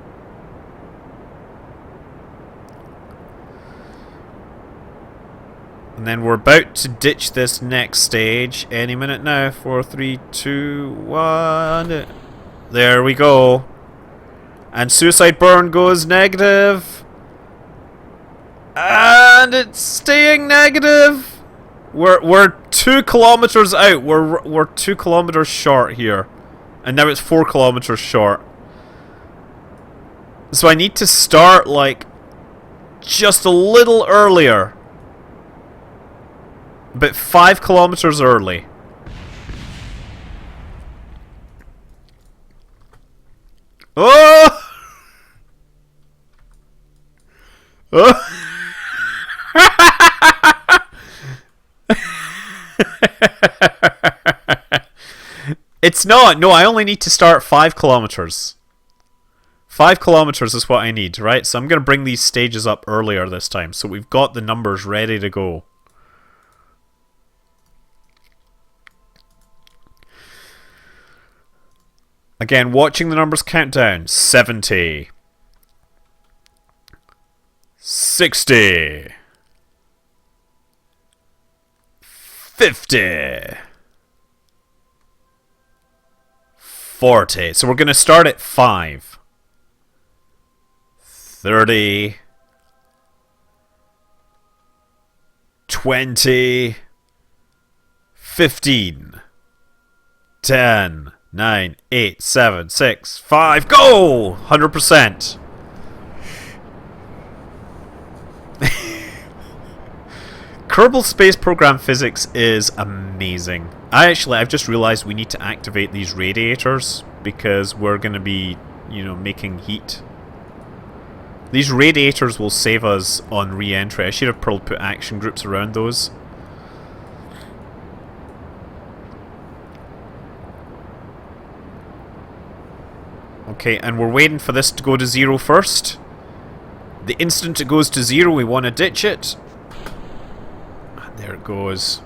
And then we're about to ditch this next stage any minute now. 4, 3, 2, 1. There we go. And suicide burn goes negative. And it's staying negative. We're 2 kilometers out. We're 2 kilometers short here. And now it's 4 kilometers short. So I need to start like just a little earlier. But 5 kilometers early. Oh! Oh! It's not. No, I only need to start 5 kilometers. 5 kilometers is what I need, right? So I'm going to bring these stages up earlier this time. So we've got the numbers ready to go. Again, watching the numbers count down. 70. 60. 50. 40. So we're going to start at 5. 30. 20. 15. 10. 9, 8, 7, 6, 5, go! 100%. Kerbal Space Program physics is amazing. I've just realized we need to activate these radiators because we're going to be, you know, making heat. These radiators will save us on re-entry. I should have probably put action groups around those. Okay, and we're waiting for this to go to 0 first. The instant it goes to 0, we want to ditch it. And there it goes.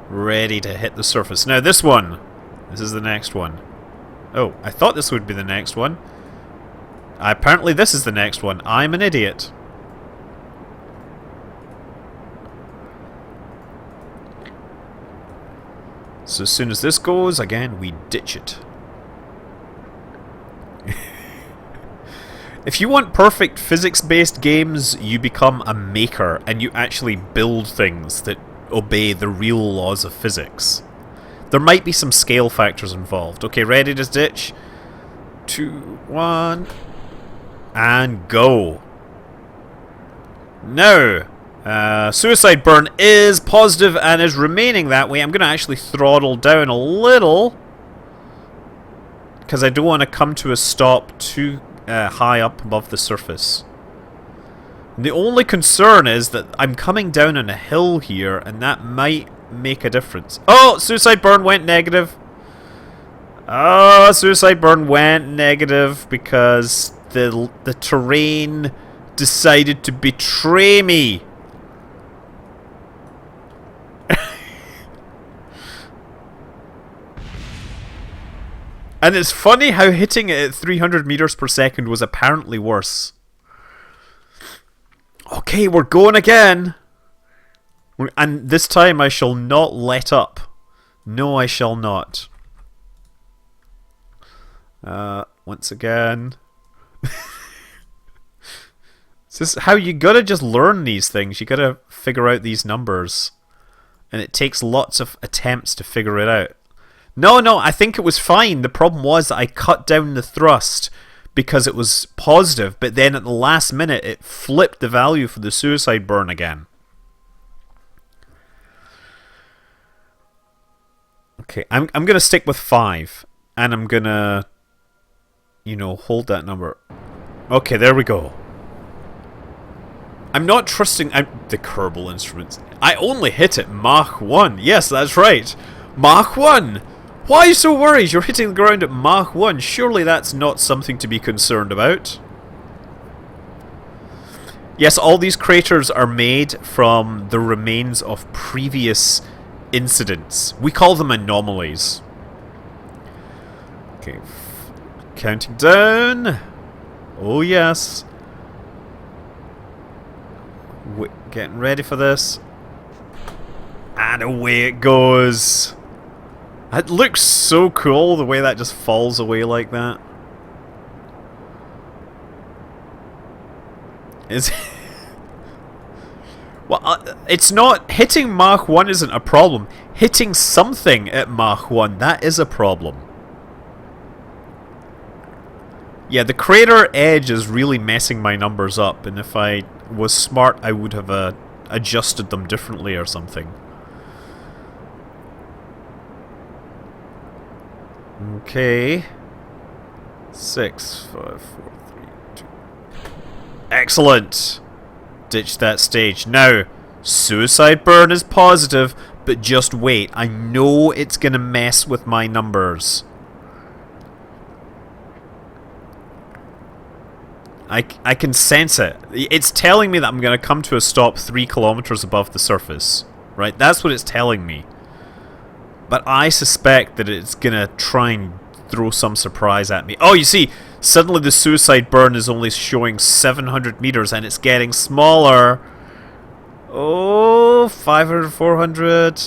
Ready to hit the surface. Now this one. This is the next one. Oh, I thought this would be the next one. Apparently this is the next one. I'm an idiot. So as soon as this goes, again, we ditch it. If you want perfect physics-based games, you become a maker and you actually build things that obey the real laws of physics. There might be some scale factors involved. Okay, ready to ditch? 2, 1, and go. Now, suicide burn is positive and is remaining that way. I'm going to actually throttle down a little because I don't want to come to a stop too high up above the surface. And the only concern is that I'm coming down on a hill here, and that might make a difference. Oh, suicide burn went negative. Oh, suicide burn went negative because the terrain decided to betray me. And it's funny how hitting it at 300 meters per second was apparently worse. Okay, we're going again. And this time I shall not let up. No, I shall not. Once again. This is how you gotta just learn these things. You gotta figure out these numbers. And it takes lots of attempts to figure it out. No, I think it was fine. The problem was that I cut down the thrust because it was positive, but then at the last minute it flipped the value for the suicide burn again. Okay, I'm gonna stick with 5, and I'm gonna, you know, hold that number. Okay, there we go. I'm not trusting the Kerbal instruments. I only hit it Mach 1. Yes, that's right. Mach 1! Why are you so worried? You're hitting the ground at Mach 1. Surely that's not something to be concerned about. Yes, all these craters are made from the remains of previous incidents. We call them anomalies. Okay. Counting down. Oh, yes. Getting ready for this. And away it goes. It looks so cool, the way that just falls away like that. Is well, it's not... Hitting Mach 1 isn't a problem. Hitting something at Mach 1, that is a problem. Yeah, the crater edge is really messing my numbers up, and if I was smart, I would have adjusted them differently or something. Okay. 6, 5, 4, 3, 2. Excellent! Ditch that stage. Now, suicide burn is positive, but just wait. I know it's gonna mess with my numbers. I can sense it. It's telling me that I'm gonna come to a stop 3 kilometers above the surface. Right? That's what it's telling me. But I suspect that it's gonna try and throw some surprise at me. Oh, you see, suddenly the suicide burn is only showing 700 meters and it's getting smaller. Oh, 500, 400.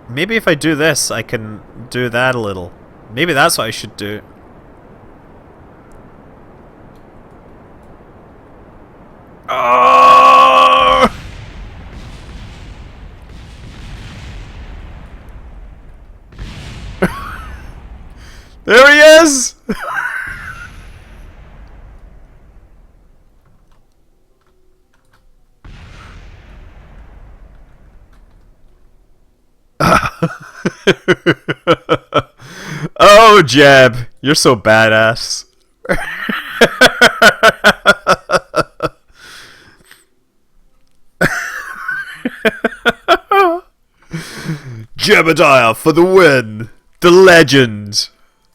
Maybe if I do this, I can do that a little. Maybe that's what I should do. Oh! There he is! Oh, Jeb, you're so badass. Jebediah for the win! The legend!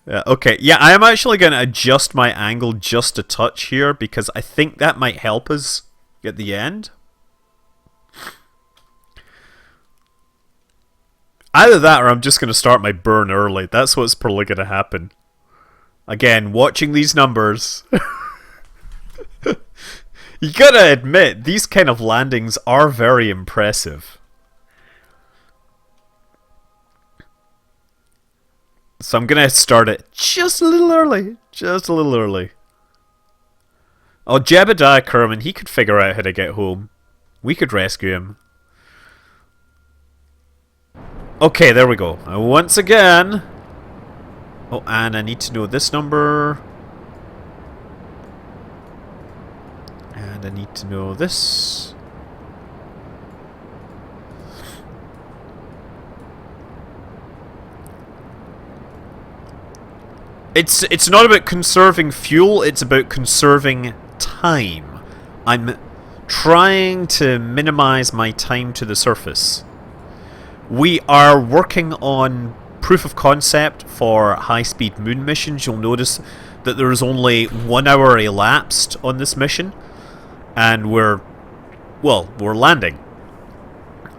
Yeah, okay, yeah, I am actually going to adjust my angle just a touch here because I think that might help us at the end. Either that or I'm just going to start my burn early. That's what's probably going to happen. Again, watching these numbers. You gotta admit, these kind of landings are very impressive. So I'm gonna start it just a little early. Just a little early. Oh, Jebediah Kerman, he could figure out how to get home. We could rescue him. Okay, there we go. Once again. Oh, and I need to know this number. And I need to know this. It's not about conserving fuel, it's about conserving time. I'm trying to minimize my time to the surface. We are working on proof of concept for high-speed moon missions. You'll notice that there is only 1 hour elapsed on this mission, and we're landing.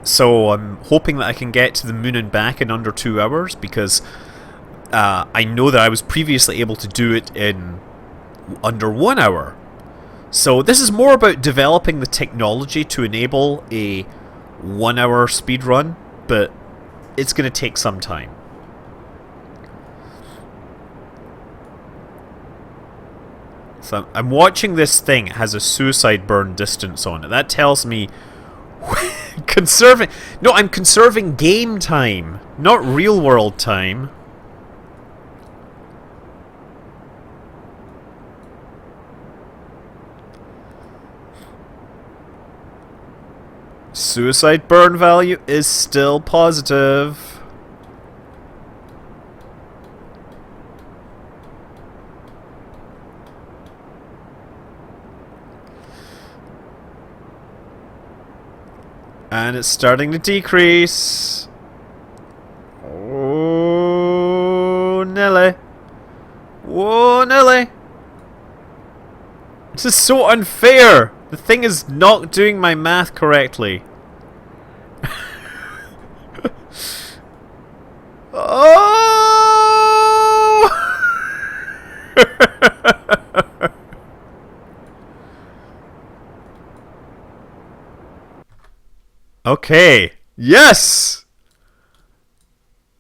So I'm hoping that I can get to the moon and back in under 2 hours, because I know that I was previously able to do it in under 1 hour. So this is more about developing the technology to enable a 1 hour speed run, but it's going to take some time. So I'm watching this thing. It has a suicide burn distance on it. That tells me conserving... No, I'm conserving game time, not real world time. Suicide burn value is still positive. And it's starting to decrease. Oh, Nelly. Whoa, Nelly. This is so unfair. The thing is not doing my math correctly. Oh! Okay. Yes!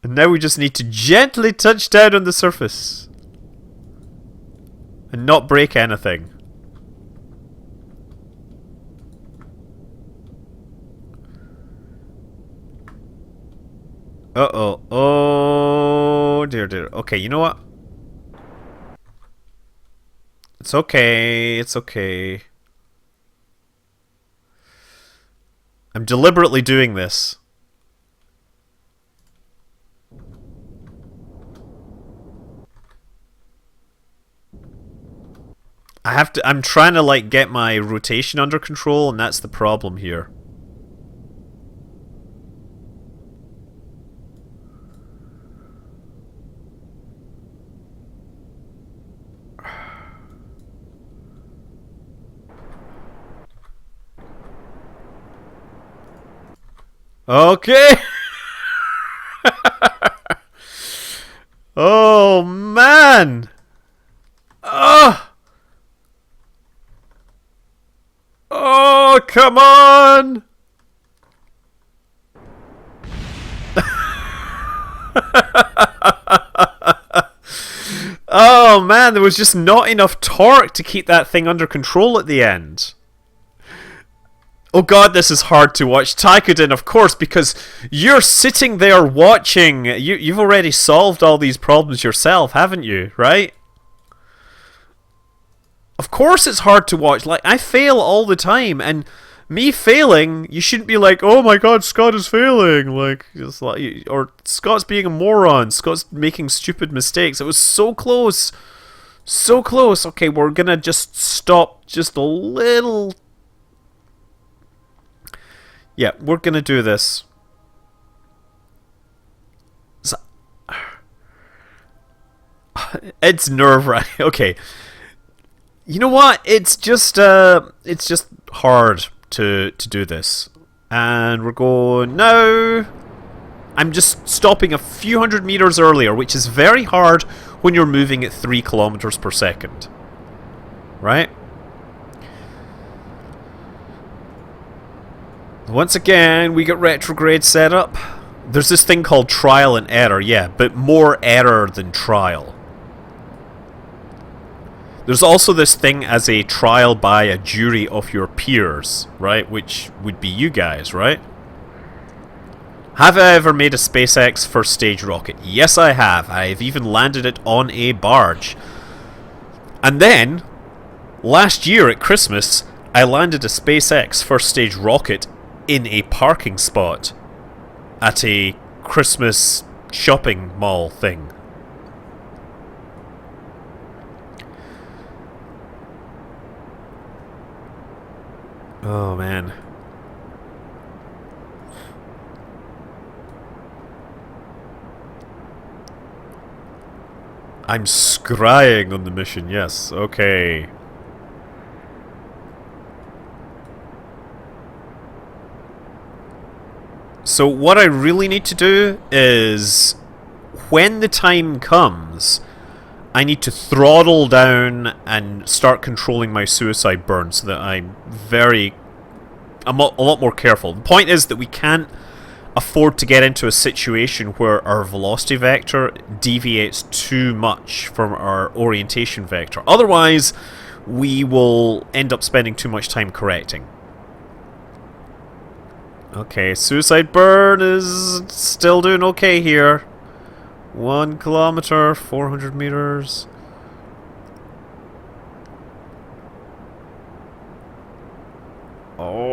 And now we just need to gently touch down on the surface. And not break anything. Uh-oh. Oh, dear, dear. Okay, you know what? It's okay. It's okay. I'm deliberately doing this. I'm trying to, like, get my rotation under control, and that's the problem here. Okay. Oh man. Oh. Oh, come on. Oh man, there was just not enough torque to keep that thing under control at the end. Oh god, this is hard to watch. Taikudin, of course, because you're sitting there watching. You've already solved all these problems yourself, haven't you? Right? Of course it's hard to watch. Like, I fail all the time, and me failing, you shouldn't be like, oh my god, Scott is failing. Like, it's like, or Scott's being a moron. Scott's making stupid mistakes. It was so close. So close. Okay, we're gonna just stop just a little... Yeah, we're gonna do this. So, it's nerve-wracking. Okay. You know what? It's just hard to do this. And we're going now. I'm just stopping a few hundred meters earlier, which is very hard when you're moving at 3 kilometers per second. Right? Once again, we get retrograde set up. There's this thing called trial and error, yeah, but more error than trial. There's also this thing as a trial by a jury of your peers, right? Which would be you guys, right? Have I ever made a SpaceX first stage rocket? Yes, I have. I've even landed it on a barge. And then, last year at Christmas, I landed a SpaceX first stage rocket in a parking spot at a Christmas shopping mall thing. Oh, man. I'm scrying on the mission, yes, okay. So what I really need to do is, when the time comes, I need to throttle down and start controlling my suicide burn so that I'm a lot more careful. The point is that we can't afford to get into a situation where our velocity vector deviates too much from our orientation vector. Otherwise, we will end up spending too much time correcting. Okay, suicide burn is still doing okay here. 1 kilometer, 400 meters. Oh.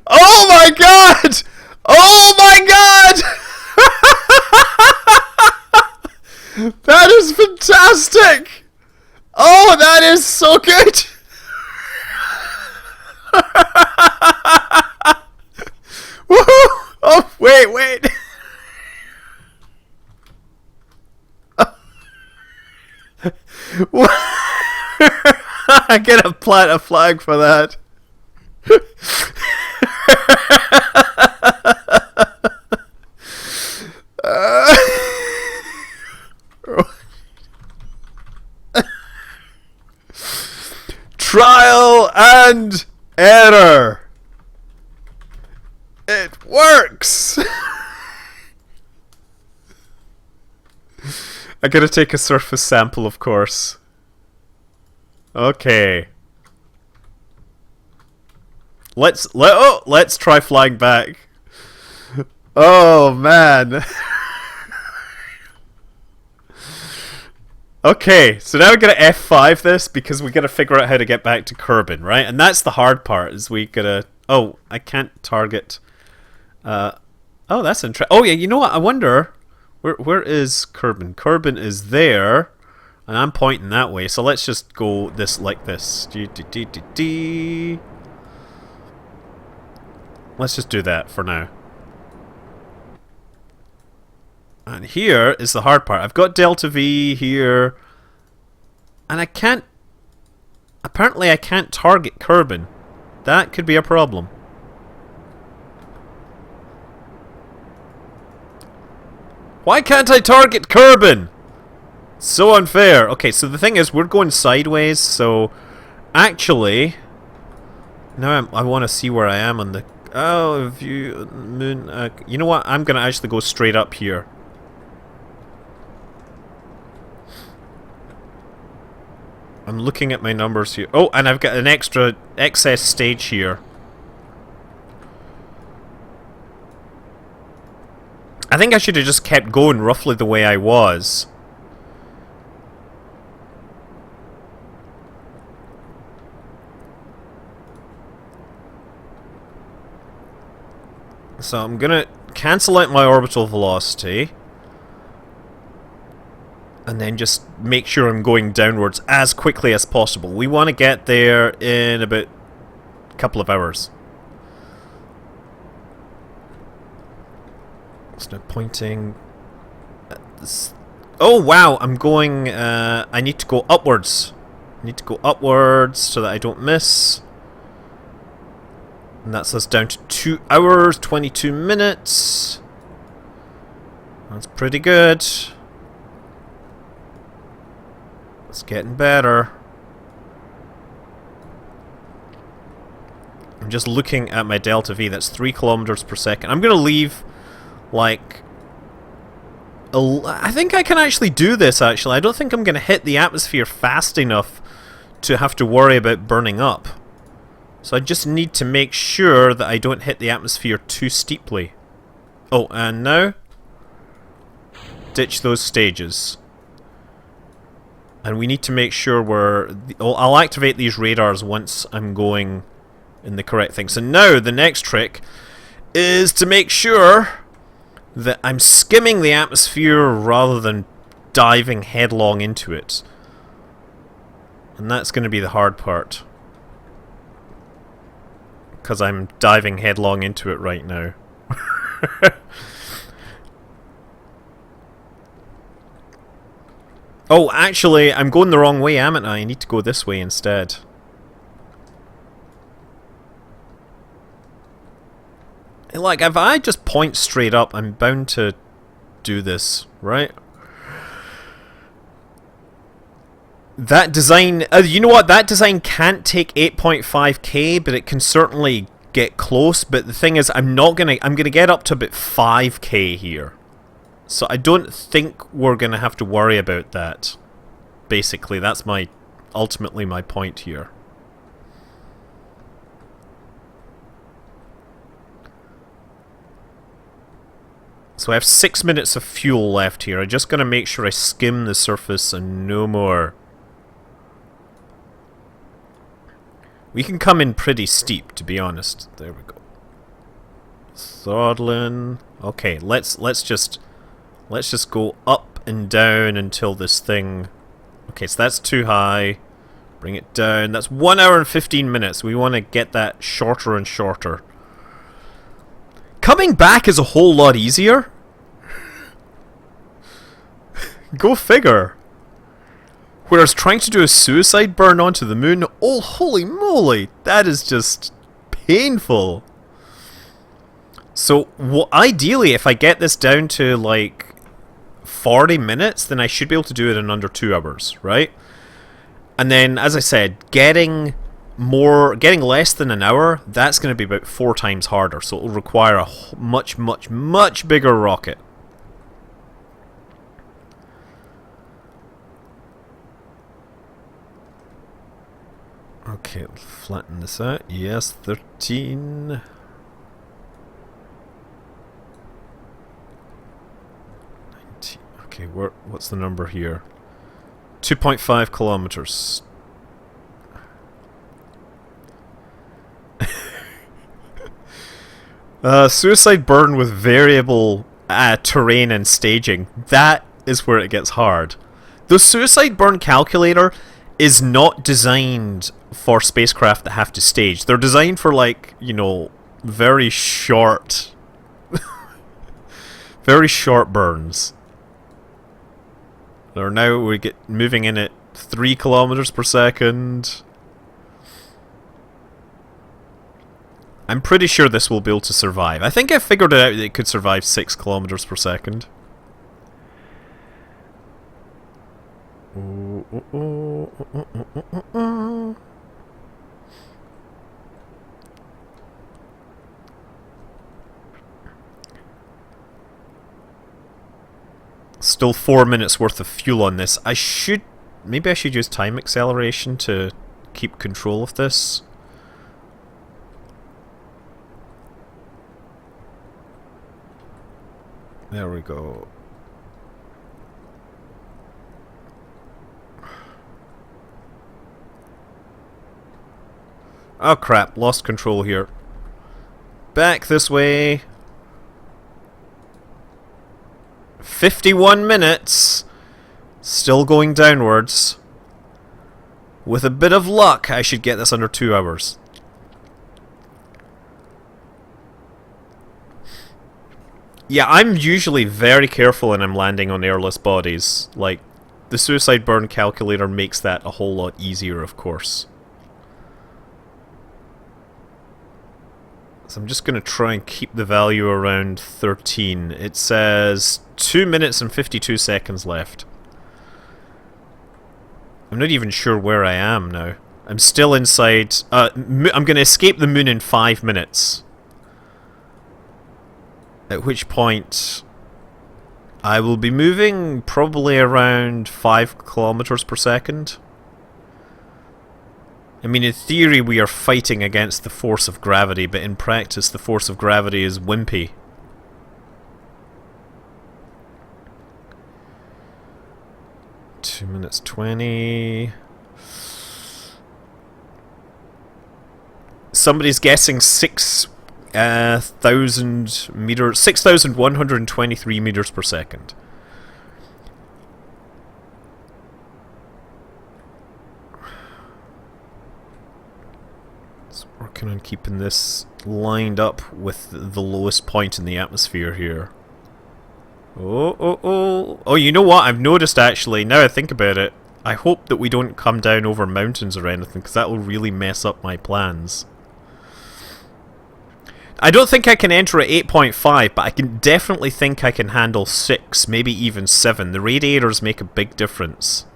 Oh my god! Oh my god! That is fantastic! Oh, that is so good! Woohoo! Oh, wait. I gotta plant a flag for that. Trial and error. It works. I gotta take a surface sample, of course. Okay. Let's try flying back. Oh man. Okay, so now we're gonna F5 this because we gotta figure out how to get back to Kerbin, right? And that's the hard part, is we gotta... Oh, I can't target... Oh, that's interesting. Oh yeah, you know what? I wonder... Where is Kerbin? Kerbin is there, and I'm pointing that way, so let's just go this like this. Let's just do that for now. And here is the hard part. I've got Delta V here, and I can't... Apparently I can't target Kerbin. That could be a problem. Why can't I target Kerbin? So unfair. Okay, so the thing is, we're going sideways, so... Actually... Now I want to see where I am on the... Oh, view... Moon... you know what? I'm going to actually go straight up here. I'm looking at my numbers here. Oh, and I've got an excess stage here. I think I should have just kept going roughly the way I was. So I'm gonna cancel out my orbital velocity. And then just make sure I'm going downwards as quickly as possible. We want to get there in about a couple of hours. It's now pointing at this Oh wow, I'm going... I need to go upwards. I need to go upwards so that I don't miss. And that's us down to 2 hours, 22 minutes. That's pretty good. It's getting better. I'm just looking at my delta V. That's 3 kilometers per second. I'm going to leave, like... I think I can actually do this, actually. I don't think I'm going to hit the atmosphere fast enough to have to worry about burning up. So I just need to make sure that I don't hit the atmosphere too steeply. Oh, and now... ditch those stages. And we need to make sure we're... I'll activate these radars once I'm going in the correct thing. So now, the next trick is to make sure that I'm skimming the atmosphere rather than diving headlong into it. And that's going to be the hard part. Because I'm diving headlong into it right now. Oh, actually, I'm going the wrong way, am I? I need to go this way instead. Like, if I just point straight up, I'm bound to do this, right? That design... you know what? That design can't take 8.5k, but it can certainly get close. But the thing is, I'm gonna get up to about 5k here. So I don't think we're gonna have to worry about that. Basically, that's ultimately my point here. So I have 6 minutes of fuel left here. I'm just gonna make sure I skim the surface and no more. We can come in pretty steep, to be honest. There we go. Throttling. Okay, let's just go up and down until this thing... Okay, so that's too high. Bring it down. That's 1 hour and 15 minutes. We want to get that shorter and shorter. Coming back is a whole lot easier. Go figure. Whereas trying to do a suicide burn onto the moon, oh holy moly, that is just painful. So, ideally, if I get this down to like 40 minutes, then I should be able to do it in under 2 hours, right? And then, as I said, getting less than an hour, that's going to be about 4 times harder. So it'll require a much, much, much bigger rocket. Okay, flatten this out. Yes, 13. 19. Okay, what's the number here? 2.5 kilometers. Suicide burn with variable terrain and staging. That is where it gets hard. The suicide burn calculator is not designed for spacecraft that have to stage. They're designed for, like, you know, very short very short burns. Or now we get moving in at 3 kilometers per second. I'm pretty sure this will be able to survive. I think I figured it out that it could survive 6 kilometers per second. Still 4 minutes worth of fuel on this. Maybe I should use time acceleration to keep control of this. There we go. Oh crap, lost control here. Back this way. 51 minutes. Still going downwards. With a bit of luck, I should get this under 2 hours. Yeah, I'm usually very careful when I'm landing on airless bodies. Like, the suicide burn calculator makes that a whole lot easier, of course. So I'm just going to try and keep the value around 13. It says 2 minutes and 52 seconds left. I'm not even sure where I am now. I'm still inside... I'm going to escape the moon in 5 minutes. At which point... I will be moving probably around 5 kilometers per second. I mean, in theory we are fighting against the force of gravity, but in practice the force of gravity is wimpy. Two minutes 20. Somebody's guessing 6,000 meters, 6,123 meters per second. It's working on keeping this lined up with the lowest point in the atmosphere here. Oh, you know what? I've noticed actually, now I think about it, I hope that we don't come down over mountains or anything, because that will really mess up my plans. I don't think I can enter at 8.5, but I can definitely think I can handle 6, maybe even 7. The radiators make a big difference.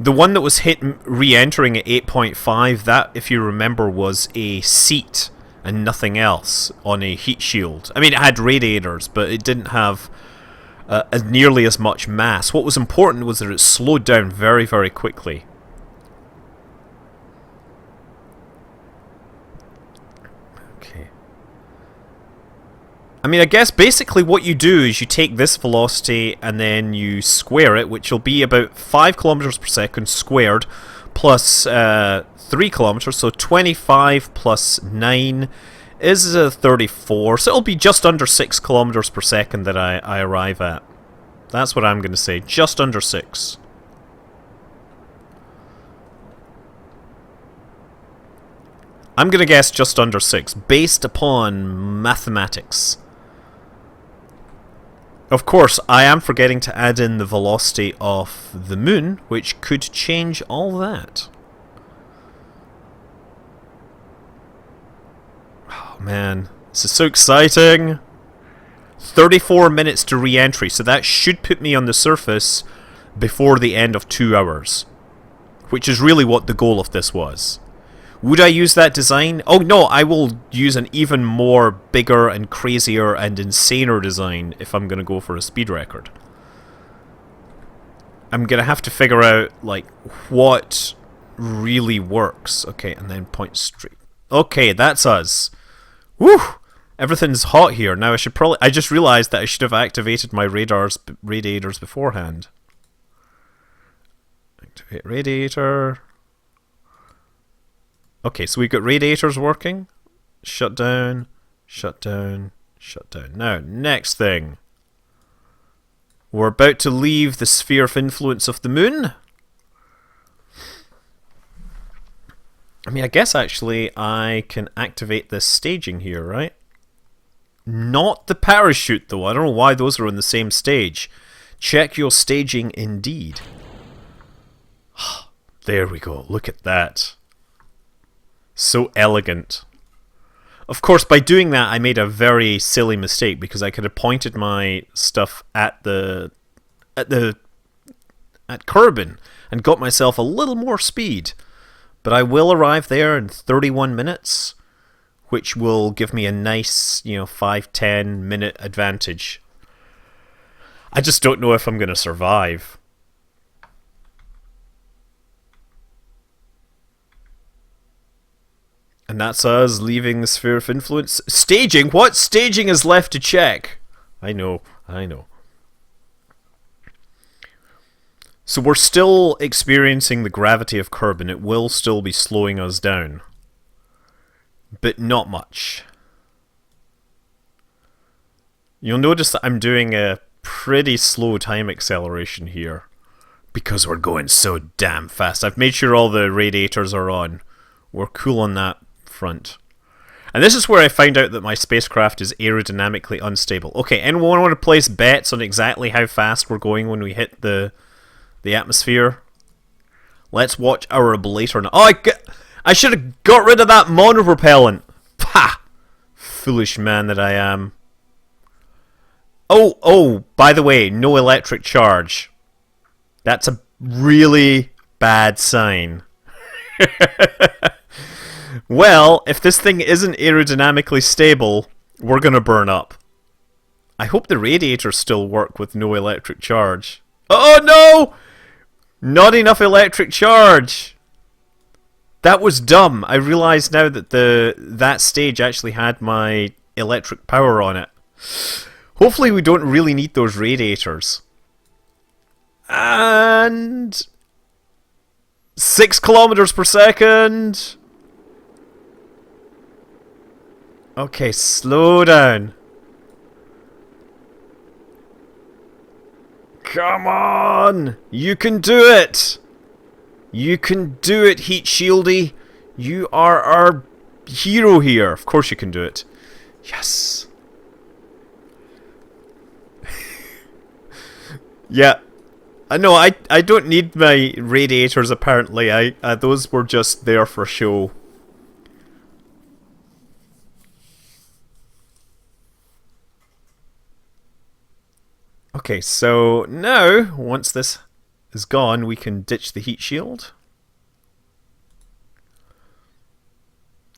The one that was hit re-entering at 8.5, that, if you remember, was a seat and nothing else on a heat shield. I mean, it had radiators, but it didn't have nearly as much mass. What was important was that it slowed down very, very quickly. I mean, I guess basically what you do is you take this velocity and then you square it, which will be about 5 kilometers per second squared plus 3 kilometers, so 25 plus 9 is 34, so it'll be just under 6 kilometers per second that I arrive at. That's what I'm going to say, just under 6. I'm going to guess just under 6, based upon mathematics. Of course, I am forgetting to add in the velocity of the moon, which could change all that. Oh man, this is so exciting! 34 minutes to re-entry, so that should put me on the surface before the end of 2 hours. Which is really what the goal of this was. Would I use that design? Oh no, I will use an even more bigger and crazier and insaner design if I'm going to go for a speed record. I'm going to have to figure out, like, what really works. Okay, and then point straight. Okay, that's us. Woo! Everything's hot here. Now I just realized that I should have activated my radiators beforehand. Activate radiator. Okay, so we've got radiators working. Shut down, shut down, shut down. Now, next thing. We're about to leave the sphere of influence of the moon. I mean, I guess actually I can activate this staging here, right? Not the parachute though. I don't know why those are on the same stage. Check your staging indeed. There we go. Look at that. So elegant. Of course, by doing that, I made a very silly mistake because I could have pointed my stuff at Kerbin and got myself a little more speed. But I will arrive there in 31 minutes, which will give me a nice, 5-10 minute advantage. I just don't know if I'm going to survive. And that's us leaving the sphere of influence. Staging? What staging is left to check? I know. So we're still experiencing the gravity of Kerbin. It will still be slowing us down. But not much. You'll notice that I'm doing a pretty slow time acceleration here. Because we're going so damn fast. I've made sure all the radiators are on. We're cool on that front. And this is where I find out that my spacecraft is aerodynamically unstable. Okay, anyone want to place bets on exactly how fast we're going when we hit the atmosphere? Let's watch our ablator now. Oh, I should have got rid of that monopropellant. Pah! Foolish man that I am. Oh, by the way, no electric charge. That's a really bad sign. Well, if this thing isn't aerodynamically stable, we're gonna burn up. I hope the radiators still work with no electric charge. Oh no! Not enough electric charge! That was dumb. I realise now that that stage actually had my electric power on it. Hopefully we don't really need those radiators. And 6 kilometers per second. Okay, slow down. Come on! You can do it! You can do it, Heat Shieldy. You are our hero here. Of course you can do it. Yes. Yeah. No, I don't need my radiators apparently. Those were just there for show. Okay, so now, once this is gone, we can ditch the heat shield.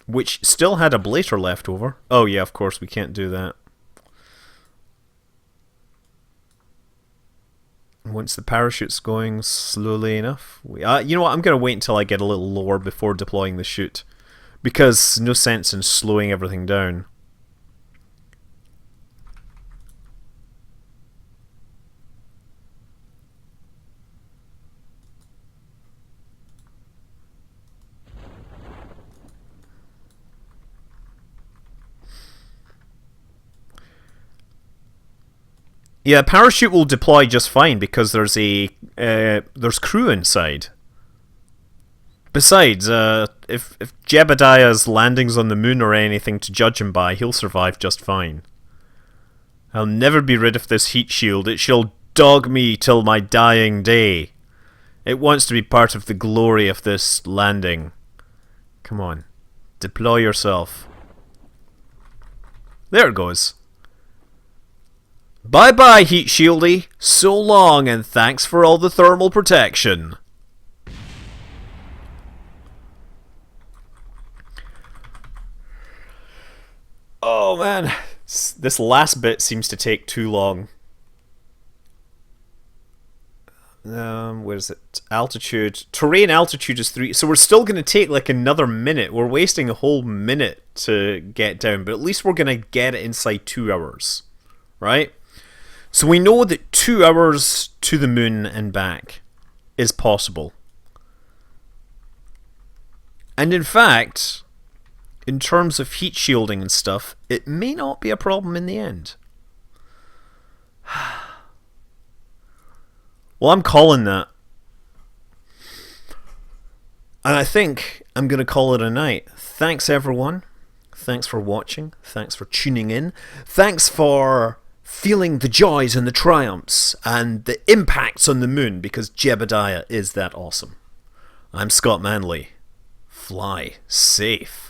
Which still had a blater left over. Oh yeah, of course, we can't do that. Once the parachute's going slowly enough... you know what, I'm going to wait until I get a little lower before deploying the chute. Because no sense in slowing everything down. Yeah, parachute will deploy just fine because there's crew inside. Besides, if Jebediah's landings on the moon are anything to judge him by, he'll survive just fine. I'll never be rid of this heat shield. It shall dog me till my dying day. It wants to be part of the glory of this landing. Come on, deploy yourself. There it goes. Bye-bye, Heat Shieldy. So long, and thanks for all the thermal protection. Oh, man. This last bit seems to take too long. Where is it? Altitude. Terrain altitude is 3. So we're still going to take like another minute. We're wasting a whole minute to get down, but at least we're going to get it inside 2 hours. Right? So we know that 2 hours to the moon and back is possible. And in fact, in terms of heat shielding and stuff, it may not be a problem in the end. Well, I'm calling that. And I think I'm going to call it a night. Thanks, everyone. Thanks for watching. Thanks for tuning in. Thanks for feeling the joys and the triumphs and the impacts on the moon, because Jebediah is that awesome. I'm Scott Manley. Fly safe.